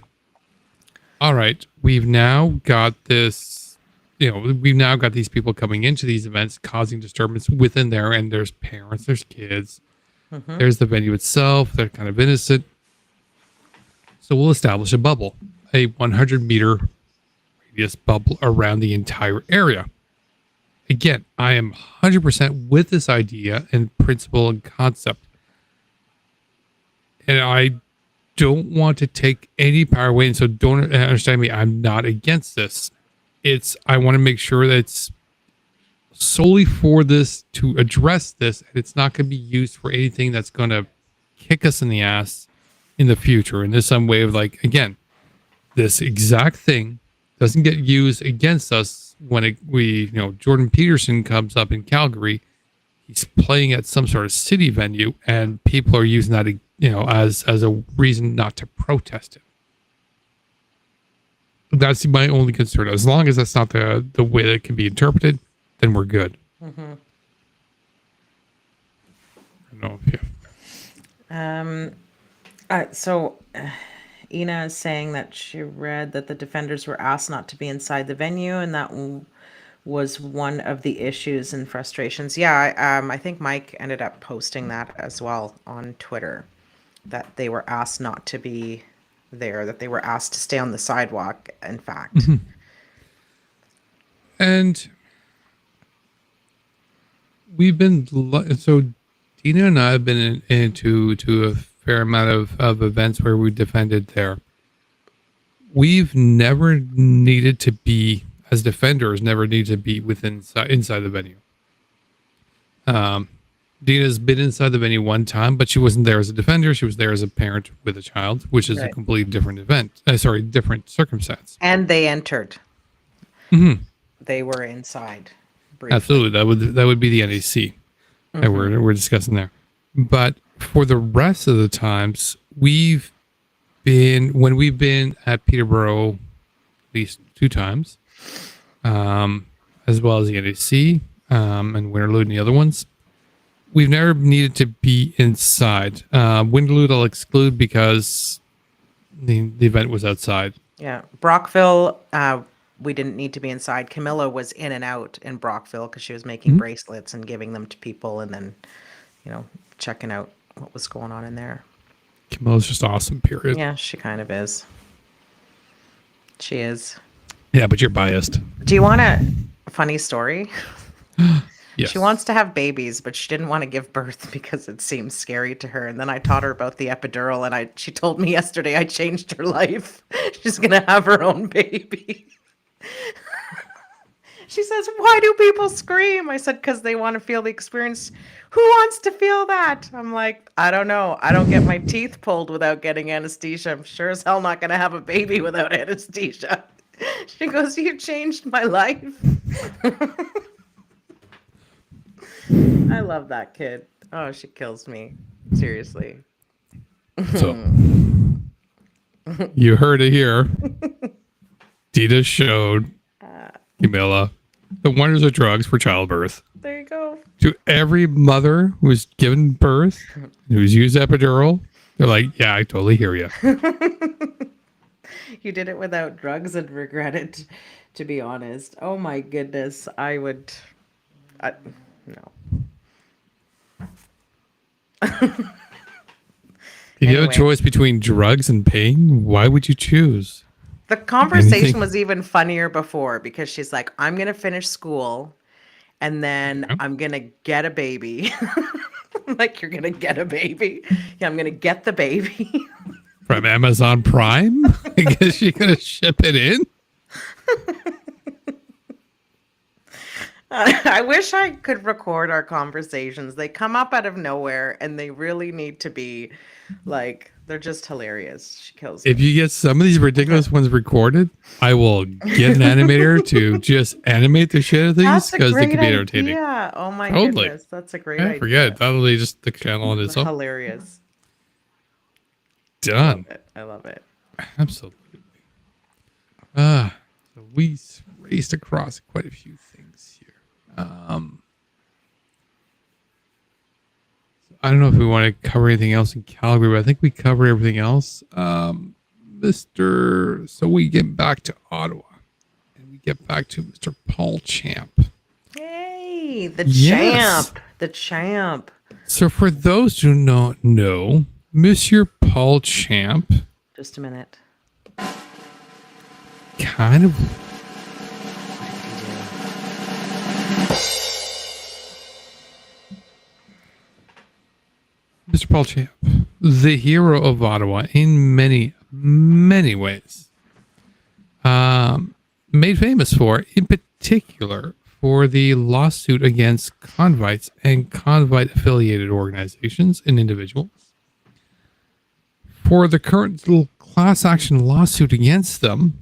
all right, we've now got this, we've now got these people coming into these events causing disturbance within there, and there's parents, there's kids, there's the venue itself, they're kind of innocent. So we'll establish a bubble, a 100-meter radius bubble around the entire area. Again, I am 100% with this idea and principle and concept. And I don't want to take any power away. And so don't understand me. I'm not against this. I want to make sure that it's solely for this, to address this. And it's not going to be used for anything that's going to kick us in the ass in the future. And there's some way of again, this exact thing doesn't get used against us when Jordan Peterson comes up in Calgary. He's playing at some sort of city venue, and people are using that, as a reason not to protest it. That's my only concern. As long as that's not the way that it can be interpreted, then we're good. I don't know if So Ina is saying that she read that the defenders were asked not to be inside the venue, and that was one of the issues and frustrations. Yeah, I think Mike ended up posting that as well on Twitter, that they were asked not to be there, that they were asked to stay on the sidewalk, in fact. And we've been, so Dina and I have been into a fair amount of events where we defended there. We've never needed to be, as defenders, never need to be inside the venue. Deana's been inside the venue one time, but she wasn't there as a defender. She was there as a parent with a child, which is a completely different event. Different circumstance. And they entered. Mm-hmm. They were inside. Briefly. Absolutely, that would be the NAC that we're discussing there. But for the rest of the times, when we've been at Peterborough at least 2 times, as well as the NAC and Winterlude and the other ones, we've never needed to be inside. Winterlude I'll exclude because the event was outside. Yeah, Brockville, we didn't need to be inside. Camilla was in and out in Brockville because she was making bracelets and giving them to people, and then, checking out what was going on in there. Camilla's just awesome, period. Yeah, she kind of is. She is. Yeah, but you're biased. Do you want a funny story? Yes. She wants to have babies, but she didn't want to give birth because it seems scary to her. And then I taught her about the epidural, and she told me yesterday I changed her life. She's going to have her own baby. She says, "Why do people scream?" I said, "Because they want to feel the experience." Who wants to feel that? I'm like, I don't know. I don't get my teeth pulled without getting anesthesia. I'm sure as hell not going to have a baby without anesthesia. She goes, "You changed my life." I love that kid. Oh, she kills me. Seriously. So, you heard it here. Dita showed Camilla the wonders of drugs for childbirth. There you go. To every mother who's given birth, who's used epidural, they're like, yeah, I totally hear you. You did it without drugs and regret it, to be honest. Oh my goodness. No. If you have a choice between drugs and pain, why would you choose? The conversation was even funnier before because she's like, "I'm going to finish school and then I'm going to get a baby." I'm like, "You're going to get a baby?" "Yeah, I'm going to get the baby." From Amazon Prime? I guess you're going to ship it in? I wish I could record our conversations. They come up out of nowhere and they really need to be they're just hilarious. She kills me. If you get some of these ridiculous ones recorded, I will get an animator to just animate the shit out of these because they can be entertaining. Yeah. Oh my goodness. That's a great idea. Forget. That'll be just the channel on its own. Hilarious. Done. I love it. Absolutely. So we raced across quite a few things here. I don't know if we want to cover anything else in Calgary, but I think we covered everything else. So we get back to Ottawa and we get back to Mr. Paul Champ. Yay, the champ. The champ. So for those who don't know, Monsieur Paul Champ. Just a minute. Kind of. Mr. Paul Champ, the hero of Ottawa in many, many ways. Made famous for, in particular, for the lawsuit against convites and convite-affiliated organizations and individuals. For the current little class action lawsuit against them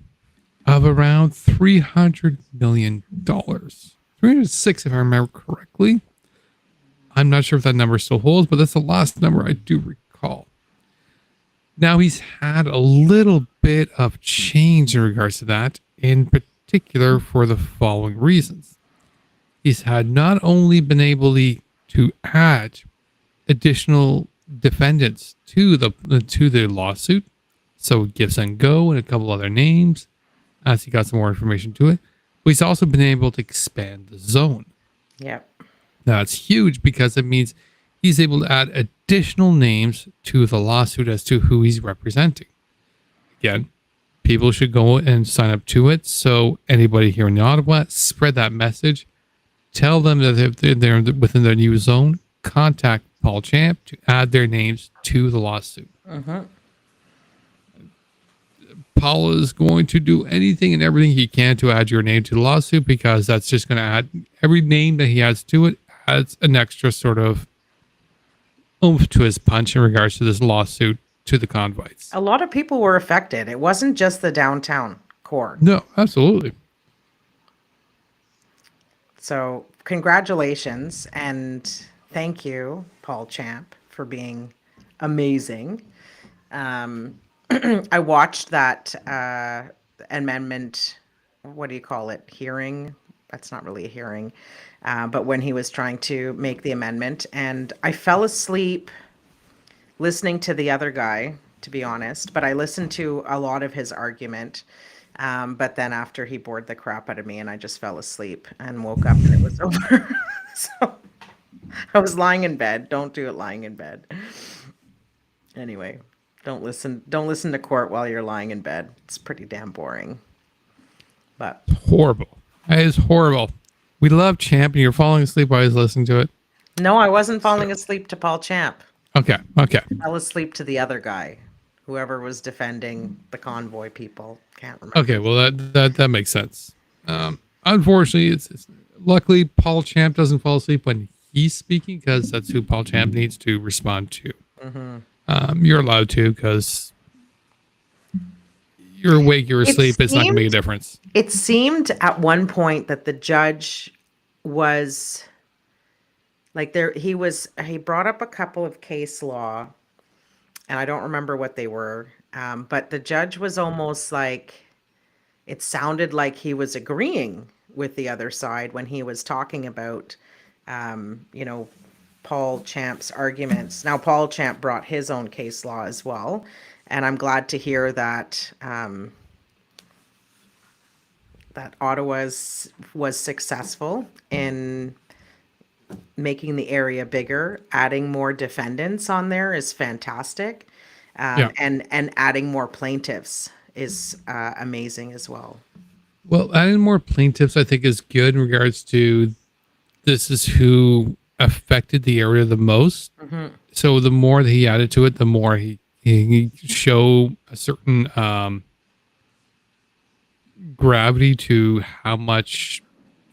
of around $300 million. 306, if I remember correctly. I'm not sure if that number still holds, but that's the last number I do recall. Now, he's had a little bit of change in regards to that, in particular for the following reasons. He's had not only been able to add additional defendants to the lawsuit, so Gifts and Go and a couple other names, as he got some more information to it, but he's also been able to expand the zone. Yep. Now, it's huge because it means he's able to add additional names to the lawsuit as to who he's representing. Again, people should go and sign up to it. So anybody here in Ottawa, spread that message. Tell them that if they're within their new zone, contact Paul Champ to add their names to the lawsuit. Paul is going to do anything and everything he can to add your name to the lawsuit because that's just going to add every name that he adds to it adds an extra sort of oomph to his punch in regards to this lawsuit to the convoys. A lot of people were affected. It wasn't just the downtown core. No, absolutely. So congratulations and thank you, Paul Champ, for being amazing. I watched that amendment, what do you call it, hearing? That's not really a hearing, but when he was trying to make the amendment, and I fell asleep listening to the other guy, to be honest, but I listened to a lot of his argument. But then after he bored the crap out of me and I just fell asleep and woke up and it was over. So I was lying in bed. Don't do it lying in bed. Anyway, don't listen to court while you're lying in bed. It's pretty damn boring. But Horrible. It is horrible. We love Champ and you're falling asleep while he's listening to it. no, I wasn't falling asleep to Paul Champ. Okay. I fell asleep to the other guy. Whoever was defending the convoy people. Can't remember. Okay, well that makes sense. Unfortunately, it's luckily Paul Champ doesn't fall asleep when he's speaking because that's who Paul Champ needs to respond to. You're allowed to because you're awake, you're asleep. It's not gonna make a difference. It seemed at one point that the judge was like he brought up a couple of case law, and I don't remember what they were, but the judge was almost like, it sounded like he was agreeing with the other side when he was talking about, Paul Champ's arguments. Now, Paul Champ brought his own case law as well, and I'm glad to hear that that Ottawa was successful in making the area bigger. Adding more defendants on there is fantastic, and adding more plaintiffs is amazing as well. Well, adding more plaintiffs, I think, is good in regards to this is who affected the area the most. So the more that he added to it, the more he show a certain gravity to how much,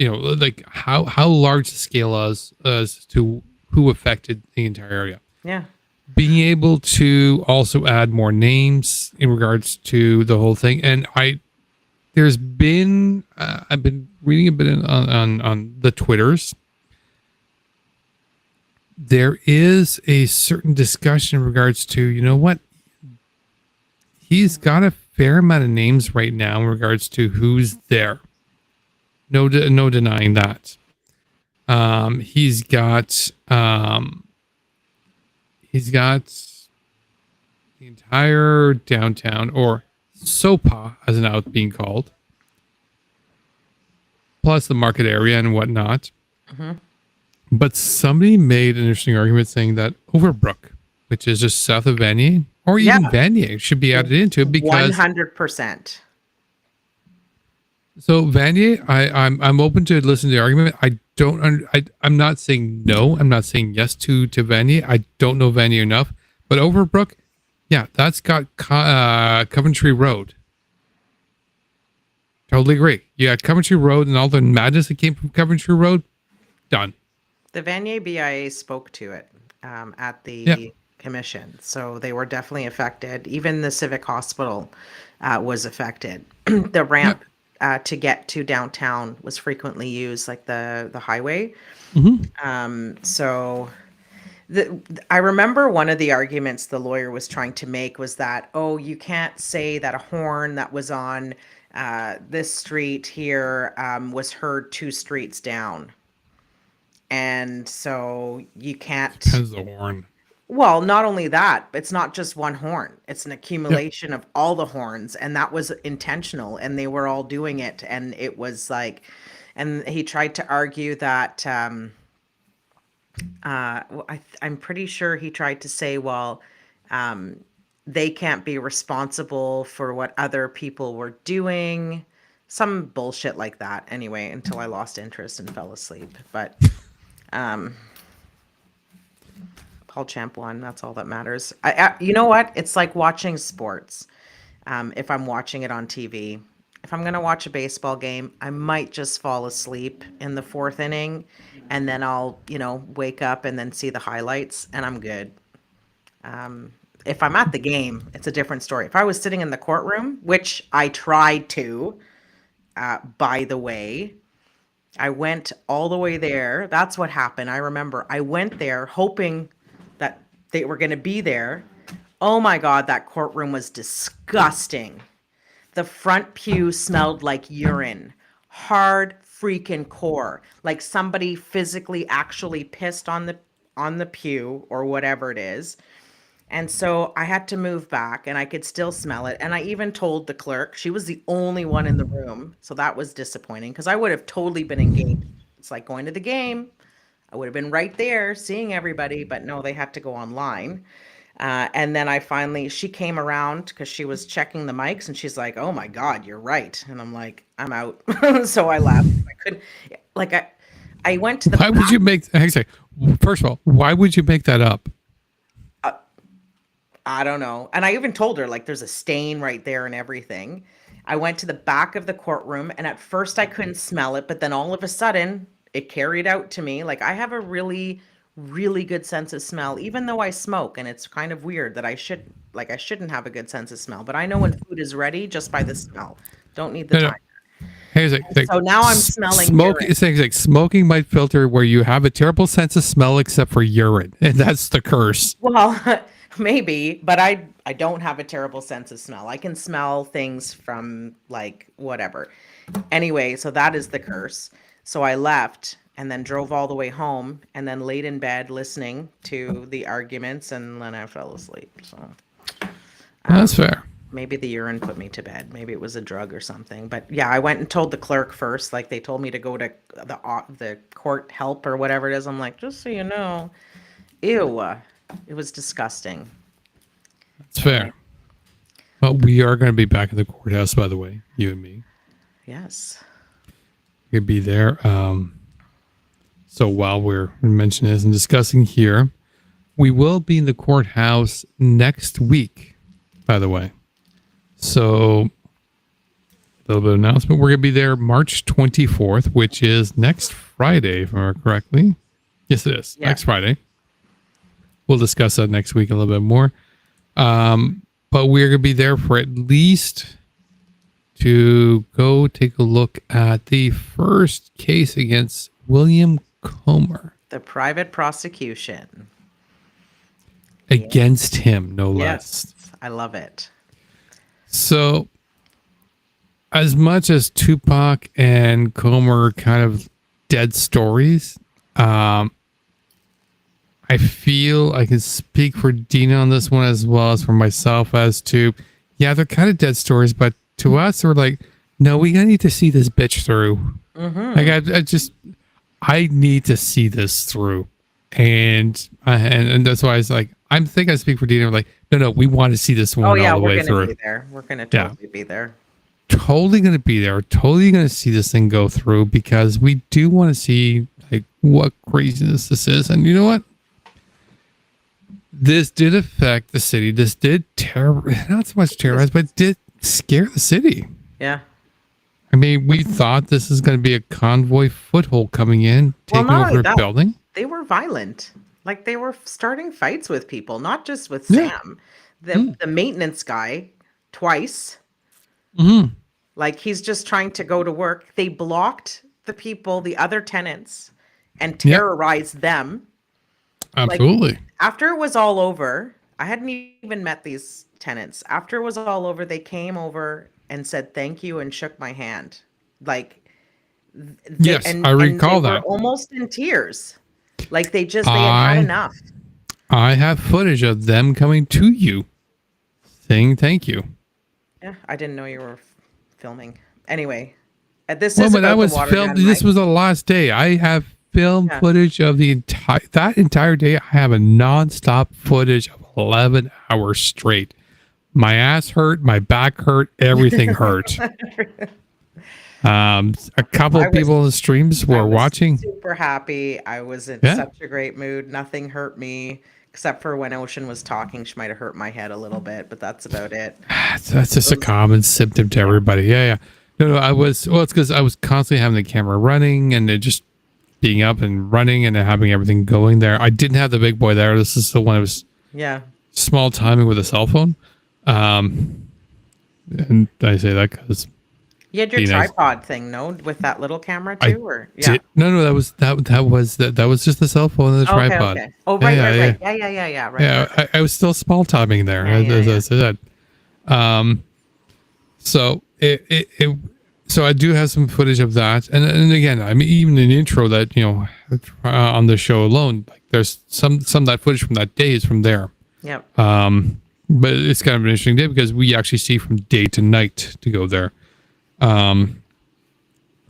like how large the scale is as to who affected the entire area. Yeah. Being able to also add more names in regards to the whole thing. And there's been, I've been reading a bit on the Twitters. There is a certain discussion in regards to, he's got a fair amount of names right now in regards to who's there. No denying that. He's got the entire downtown, or SOPA as it's now being called, plus the market area and whatnot. But somebody made an interesting argument saying that Overbrook, which is just south of Vanier, or even Vanier, should be added into it because 100%. So Vanier, I'm open to listen to the argument. I'm not saying no. I'm not saying yes to Vanier. I don't know Vanier enough, but Overbrook, yeah, that's got Coventry Road. Totally agree. You got Coventry Road and all the madness that came from Coventry Road. Done. The Vanier BIA spoke to it at the commission, so they were definitely affected. Even the Civic Hospital was affected. The ramp to get to downtown was frequently used, like the highway. So I remember one of the arguments the lawyer was trying to make was that, you can't say that a horn that was on this street here was heard 2 streets down. And so you can't. Depends the horn. Well, not only that, it's not just one horn. It's an accumulation of all the horns, and that was intentional, and they were all doing it, and it was like, and he tried to argue that. I'm pretty sure he tried to say, well, they can't be responsible for what other people were doing, some bullshit like that. Anyway, until I lost interest and fell asleep, but. Paul Champ won. That's all that matters. You know what? It's like watching sports. If I'm watching it on TV, if I'm gonna watch a baseball game, I might just fall asleep in the fourth inning, and then I'll, wake up and then see the highlights, and I'm good. If I'm at the game, it's a different story. If I was sitting in the courtroom, which I tried to, by the way, I went all the way there. That's what happened. I remember I went there hoping that they were going to be there. Oh my God, that courtroom was disgusting. The front pew smelled like urine, hard freaking core, like somebody physically actually pissed on the pew or whatever it is. And so I had to move back and I could still smell it. And I even told the clerk, she was the only one in the room. So that was disappointing because I would have totally been engaged. It's like going to the game. I would have been right there seeing everybody, but no, they had to go online. And then she came around because she was checking the mics and she's like, oh my God, you're right. And I'm like, I'm out. So I left. I couldn't, I went to the. Why would you make, first of all, why would you make that up? I don't know. And I even told her, like, there's a stain right there and everything. I went to the back of the courtroom and at first I couldn't smell it, but then all of a sudden it carried out to me. Like, I have a really, really good sense of smell, even though I smoke. And it's kind of weird that I shouldn't have a good sense of smell, but I know when food is ready just by the smell. Don't need the time. So now I'm smelling smoke. urine. It's like smoking might filter where you have a terrible sense of smell except for urine, and that's the curse. Well, maybe, but I don't have a terrible sense of smell. I can smell things from like whatever. Anyway, so that is the curse. So I left and then drove all the way home and then laid in bed listening to the arguments and then I fell asleep. So That's fair. maybe the urine put me to bed. Maybe it was a drug or something. But yeah, I went and told the clerk first. Like they told me to go to the court help or whatever it is. I'm like, just so you know, ew. It was disgusting. That's fair. Well, we are going to be back in the courthouse, by the way, you and me. Yes. We'll be there. So while we're mentioning this and discussing here, we will be in the courthouse next week, by the way. So a little bit of announcement. We're going to be there March 24th, which is next Friday, if I remember correctly. Yes, it is. Yeah. Next Friday. We'll discuss that next week a little bit more. But we're going to be there for at least to go take a look at the first case against William Comer. The private prosecution. Against him, no less. Yes, I love it. So, as much as Tupac and Comer are kind of dead stories, I feel I can speak for Deana on this one as well as for myself as to, yeah, they're kind of dead stories, but to us, we're like, no, we need to see this bitch through. Mm-hmm. Like, I need to see this through. And that's why I was like, I think I speak for Deana. I'm like, no, we want to see this one all the way through. We're going to be there. We're going to totally be there. Totally going to be there. Totally going to see this thing go through because we do want to see like what craziness this is. And you know what? This did affect the city. This did not so much terrorize, but did scare the city. Yeah. I mean, we thought this is going to be a convoy foothold coming in, taking over a building. They were violent. Like they were starting fights with people, not just with Sam. The maintenance guy twice. Mm-hmm. Like he's just trying to go to work. They blocked the people, the other tenants, and terrorized them. Absolutely. Like, after it was all over, I hadn't even met these tenants. After it was all over, they came over and said thank you and shook my hand. Like, yes, I recall that. Almost in tears. Like they had enough. I have footage of them coming to you, saying thank you. Yeah, I didn't know you were filming. Anyway, this was filmed. This was the last day. I have film footage of that entire day. I have a nonstop footage of 11 hours straight. My ass hurt, my back hurt, everything hurt. A couple of people in the streams were watching. Super happy. I was in such a great mood. Nothing hurt me except for when Ocean was talking. She might have hurt my head a little bit, but that's about it. That's just a common symptom to everybody. Yeah. No, I was. Well, it's because I was constantly having the camera running and it just being up and running and having everything going there. I didn't have the big boy there. This is the one that was Yeah. small timing with a cell phone. And I say that because You had your Deana's- tripod thing, no, with that little camera too, or yeah. No, that was just the cell phone and the Okay, tripod. okay. Oh, right, right. Yeah. Right. Yeah, right. I was still small timing there, as I said. So so I do have some footage of that, and again, I mean, even an intro that on the show alone, like there's some of that footage from that day is from there. Yep. But it's kind of an interesting day because we actually see from day to night to go there.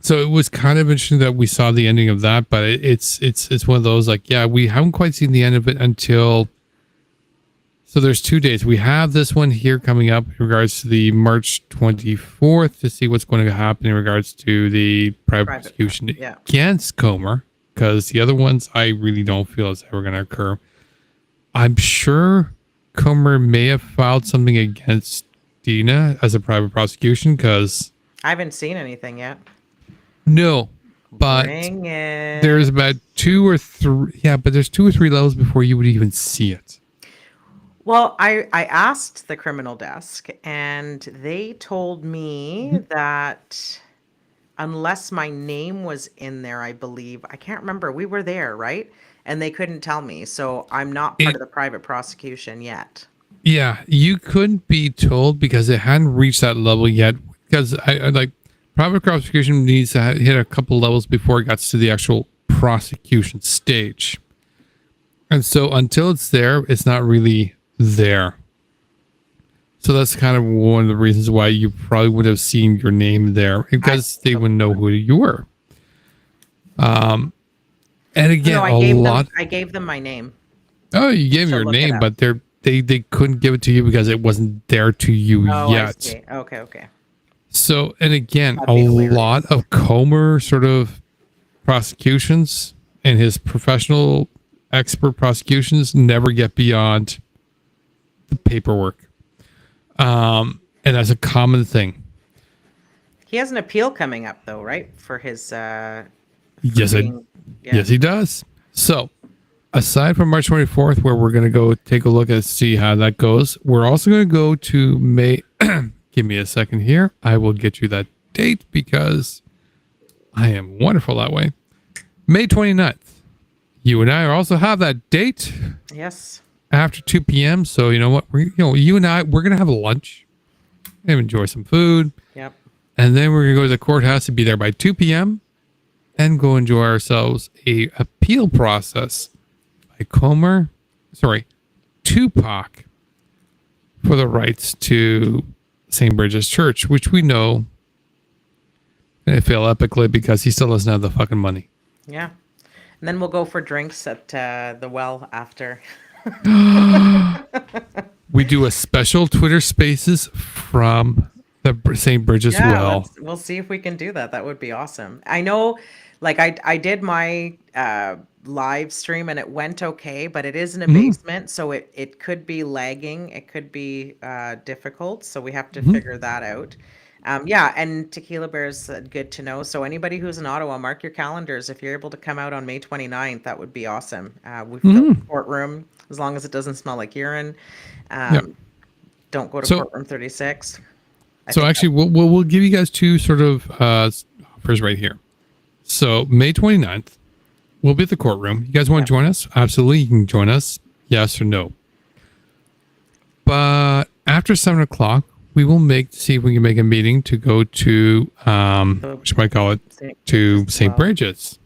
So it was kind of interesting that we saw the ending of that, but it's one of those like, yeah, we haven't quite seen the end of it until. So there's 2 days. We have this one here coming up in regards to the March 24th to see what's going to happen in regards to the private prosecution against Comer, because the other ones I really don't feel is ever going to occur. I'm sure Comer may have filed something against Deana as a private prosecution because I haven't seen anything yet. no, but Bring it. there's about 2 or 3. Yeah, but there's 2 or 3 levels before you would even see it. Well, I asked the criminal desk, and they told me that unless my name was in there, I believe, I can't remember. We were there, right? And they couldn't tell me, so I'm not part of the private prosecution yet. Yeah, you couldn't be told because it hadn't reached that level yet. Because I like private prosecution needs to hit a couple levels before it gets to the actual prosecution stage. And so until it's there, it's not really there. So that's kind of one of the reasons why you probably would have seen your name there because they would know who you were. And again, No, I gave them my name. Oh, you gave So your look it name, up. but they couldn't give it to you because it wasn't there to you Oh, I yet. see. Okay. So, and again, That'd a be hilarious. lot of Comer sort of prosecutions and his professional expert prosecutions never get beyond the paperwork. And that's a common thing. He has an appeal coming up, though, right? For his. Yes, he does. So, aside from March 24th, where we're going to go take a look and see how that goes, we're also going to go to May. Give me a second here. I will get you that date because I am wonderful that way. May 29th. You and I also have that date. Yes. After 2 p.m. So you know what? You and I, we're going to have a lunch and enjoy some food. Yep. And then we're going to go to the courthouse to be there by 2 p.m. and go enjoy ourselves a appeal process by Tupac for the rights to St. Bridget's Church, which we know going to fail epically because he still doesn't have the fucking money. Yeah. And then we'll go for drinks at the well after. We do a special Twitter Spaces from the St. Bridget's well. We'll see if we can do that. That would be awesome. I know, like I did my live stream and it went okay, but it is in a basement, so it could be lagging. It could be difficult. So we have to figure that out. Yeah, and Tequila Bear's good to know. So anybody who's in Ottawa, mark your calendars. If you're able to come out on May 29th, that would be awesome. We've filled the courtroom as long as it doesn't smell like urine. Don't go to courtroom 36. So actually, we'll give you guys 2 sort of offers right here. So May 29th, we'll be at the courtroom. You guys want to join us? Absolutely, you can join us. Yes or no. But after 7 o'clock, we will see if we can make a meeting to go to to St. Bridget's.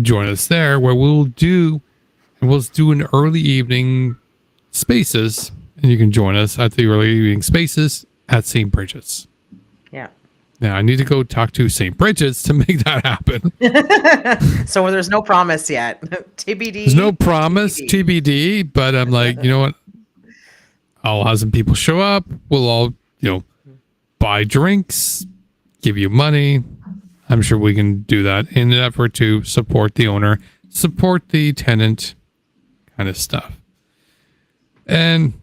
Join us there, where we'll do an early evening spaces, and you can join us at the early evening spaces at St. Bridget's. Yeah. Now I need to go talk to St. Bridget's to make that happen. So there's no promise yet. TBD. There's no promise, TBD, but I'm like, you know what? I'll have some people show up. We'll all, buy drinks, give you money. I'm sure we can do that in an effort to support the owner, support the tenant kind of stuff. And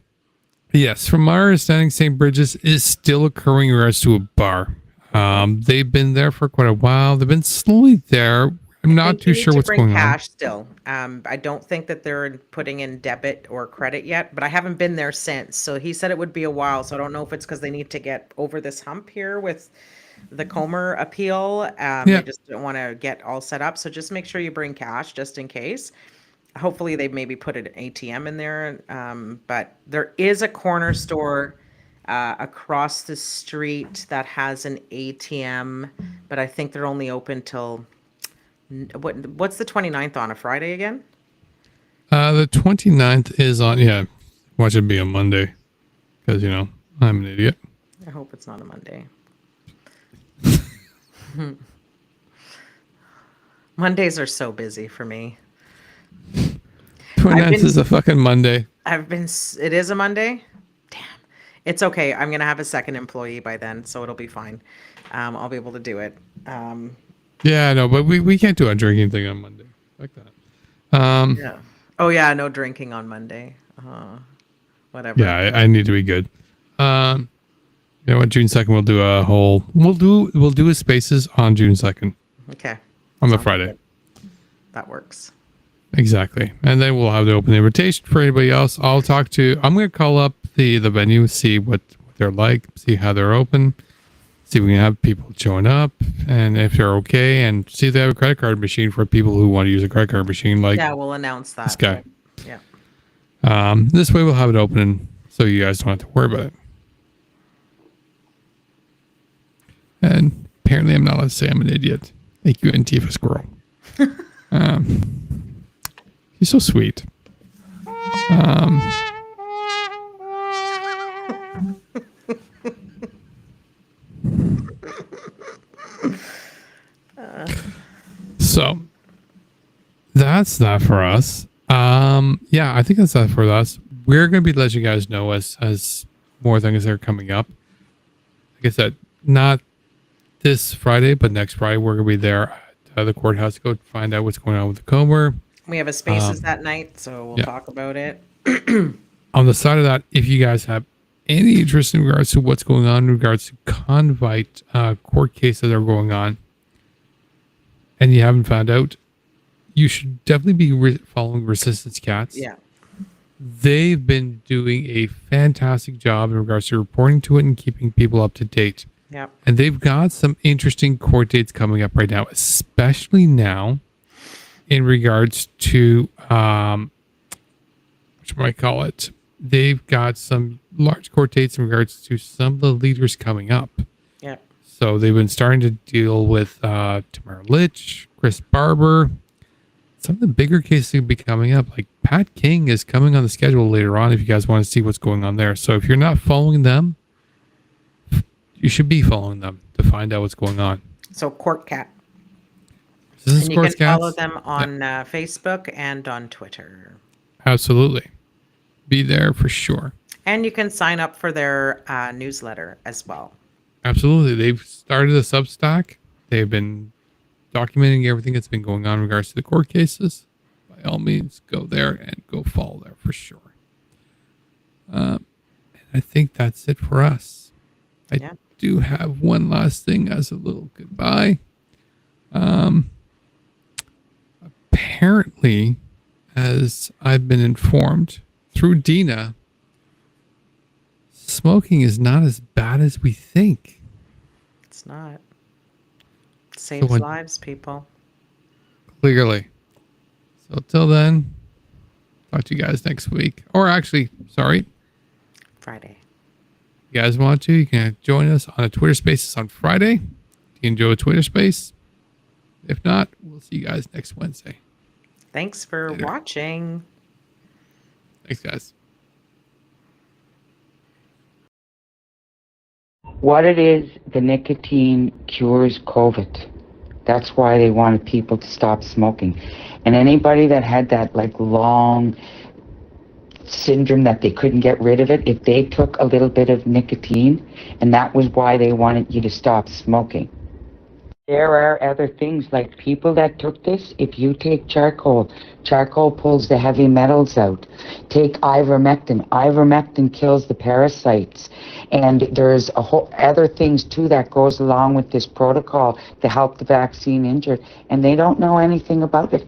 yes, from my understanding, St. Bridget's is still occurring in regards to a bar. They've been there for quite a while. They've been slowly there. I'm not too sure what's going cash on. Still, I don't think that they're putting in debit or credit yet, but I haven't been there since. So he said it would be a while. So I don't know if it's because they need to get over this hump here with the Comer appeal. They just don't want to get all set up. So just make sure you bring cash just in case. Hopefully they maybe put an ATM in there. But there is a corner store across the street that has an ATM, but I think they're only open till what's the 29th on, a Friday again? The 29th is on, watch it be a Monday, because, I'm an idiot. I hope it's not a Monday. Mondays are so busy for me. 29th is a fucking Monday. It is a Monday? Damn. It's okay. I'm going to have a second employee by then, so it'll be fine. I'll be able to do it. Yeah, no, but we can't do a drinking thing on Monday. Like that. Yeah. Oh yeah, no drinking on Monday. Whatever. Yeah, I need to be good. You know what? June 2nd we'll do a whole. We'll do a spaces on June 2nd. Okay. On the Friday. Good. That works. Exactly, and then we'll have the open invitation for anybody else. I'm going to call up the venue, see what they're like, see how they're open. See if we can have people showing up, and if they're okay, and see if they have a credit card machine for people who want to use a credit card machine. Like, yeah, we'll announce that. This guy. Yeah. This way we'll have it open, so you guys don't have to worry about it. And apparently, I'm not allowed to say I'm an idiot. Thank you, Antifa Squirrel. He's so sweet. So that's that for us. I think that's that for us. We're going to be letting you guys know as more things are coming up. Like I said, not this Friday, but next Friday, we're going to be there at the courthouse to go find out what's going on with the Comer. We have a spaces that night, so we'll talk about it. On the side of that, if you guys have any interest in regards to what's going on in regards to convite court cases that are going on, and you haven't found out, you should definitely be following Resistance Cats. Yeah. They've been doing a fantastic job in regards to reporting to it and keeping people up to date. Yeah. And they've got some interesting court dates coming up right now, especially now in regards to, what should I call it? They've got some large court dates in regards to some of the leaders coming up. Yeah. So they've been starting to deal with Tamara Litch, Chris Barber. Some of the bigger cases will be coming up. Like Pat King is coming on the schedule later on if you guys want to see what's going on there. So if you're not following them, you should be following them to find out what's going on. So Court Cat. And you can follow them on Facebook and on Twitter. Absolutely. Be there for sure. And you can sign up for their newsletter as well. Absolutely. They've started a Substack. They've been documenting everything that's been going on in regards to the court cases. By all means, go there and go follow there for sure. And I think that's it for us. I do have one last thing as a little goodbye. Apparently, as I've been informed through Deana, smoking is not as bad as we think. It's not. It saves lives, people. Clearly. So till then, talk to you guys next week. Or actually, sorry. Friday. If you guys want to, you can join us on a Twitter Spaces on Friday. You can enjoy a Twitter Space. If not, we'll see you guys next Wednesday. Thanks for watching. Thanks, guys. What it is, the nicotine cures COVID. That's why they wanted people to stop smoking. And anybody that had that long syndrome that they couldn't get rid of it, if they took a little bit of nicotine, and that was why they wanted you to stop smoking. There are other things, like people that took this. If you take charcoal pulls the heavy metals out. Take ivermectin kills the parasites. And there's a whole other things too that goes along with this protocol to help the vaccine injured, and they don't know anything about it.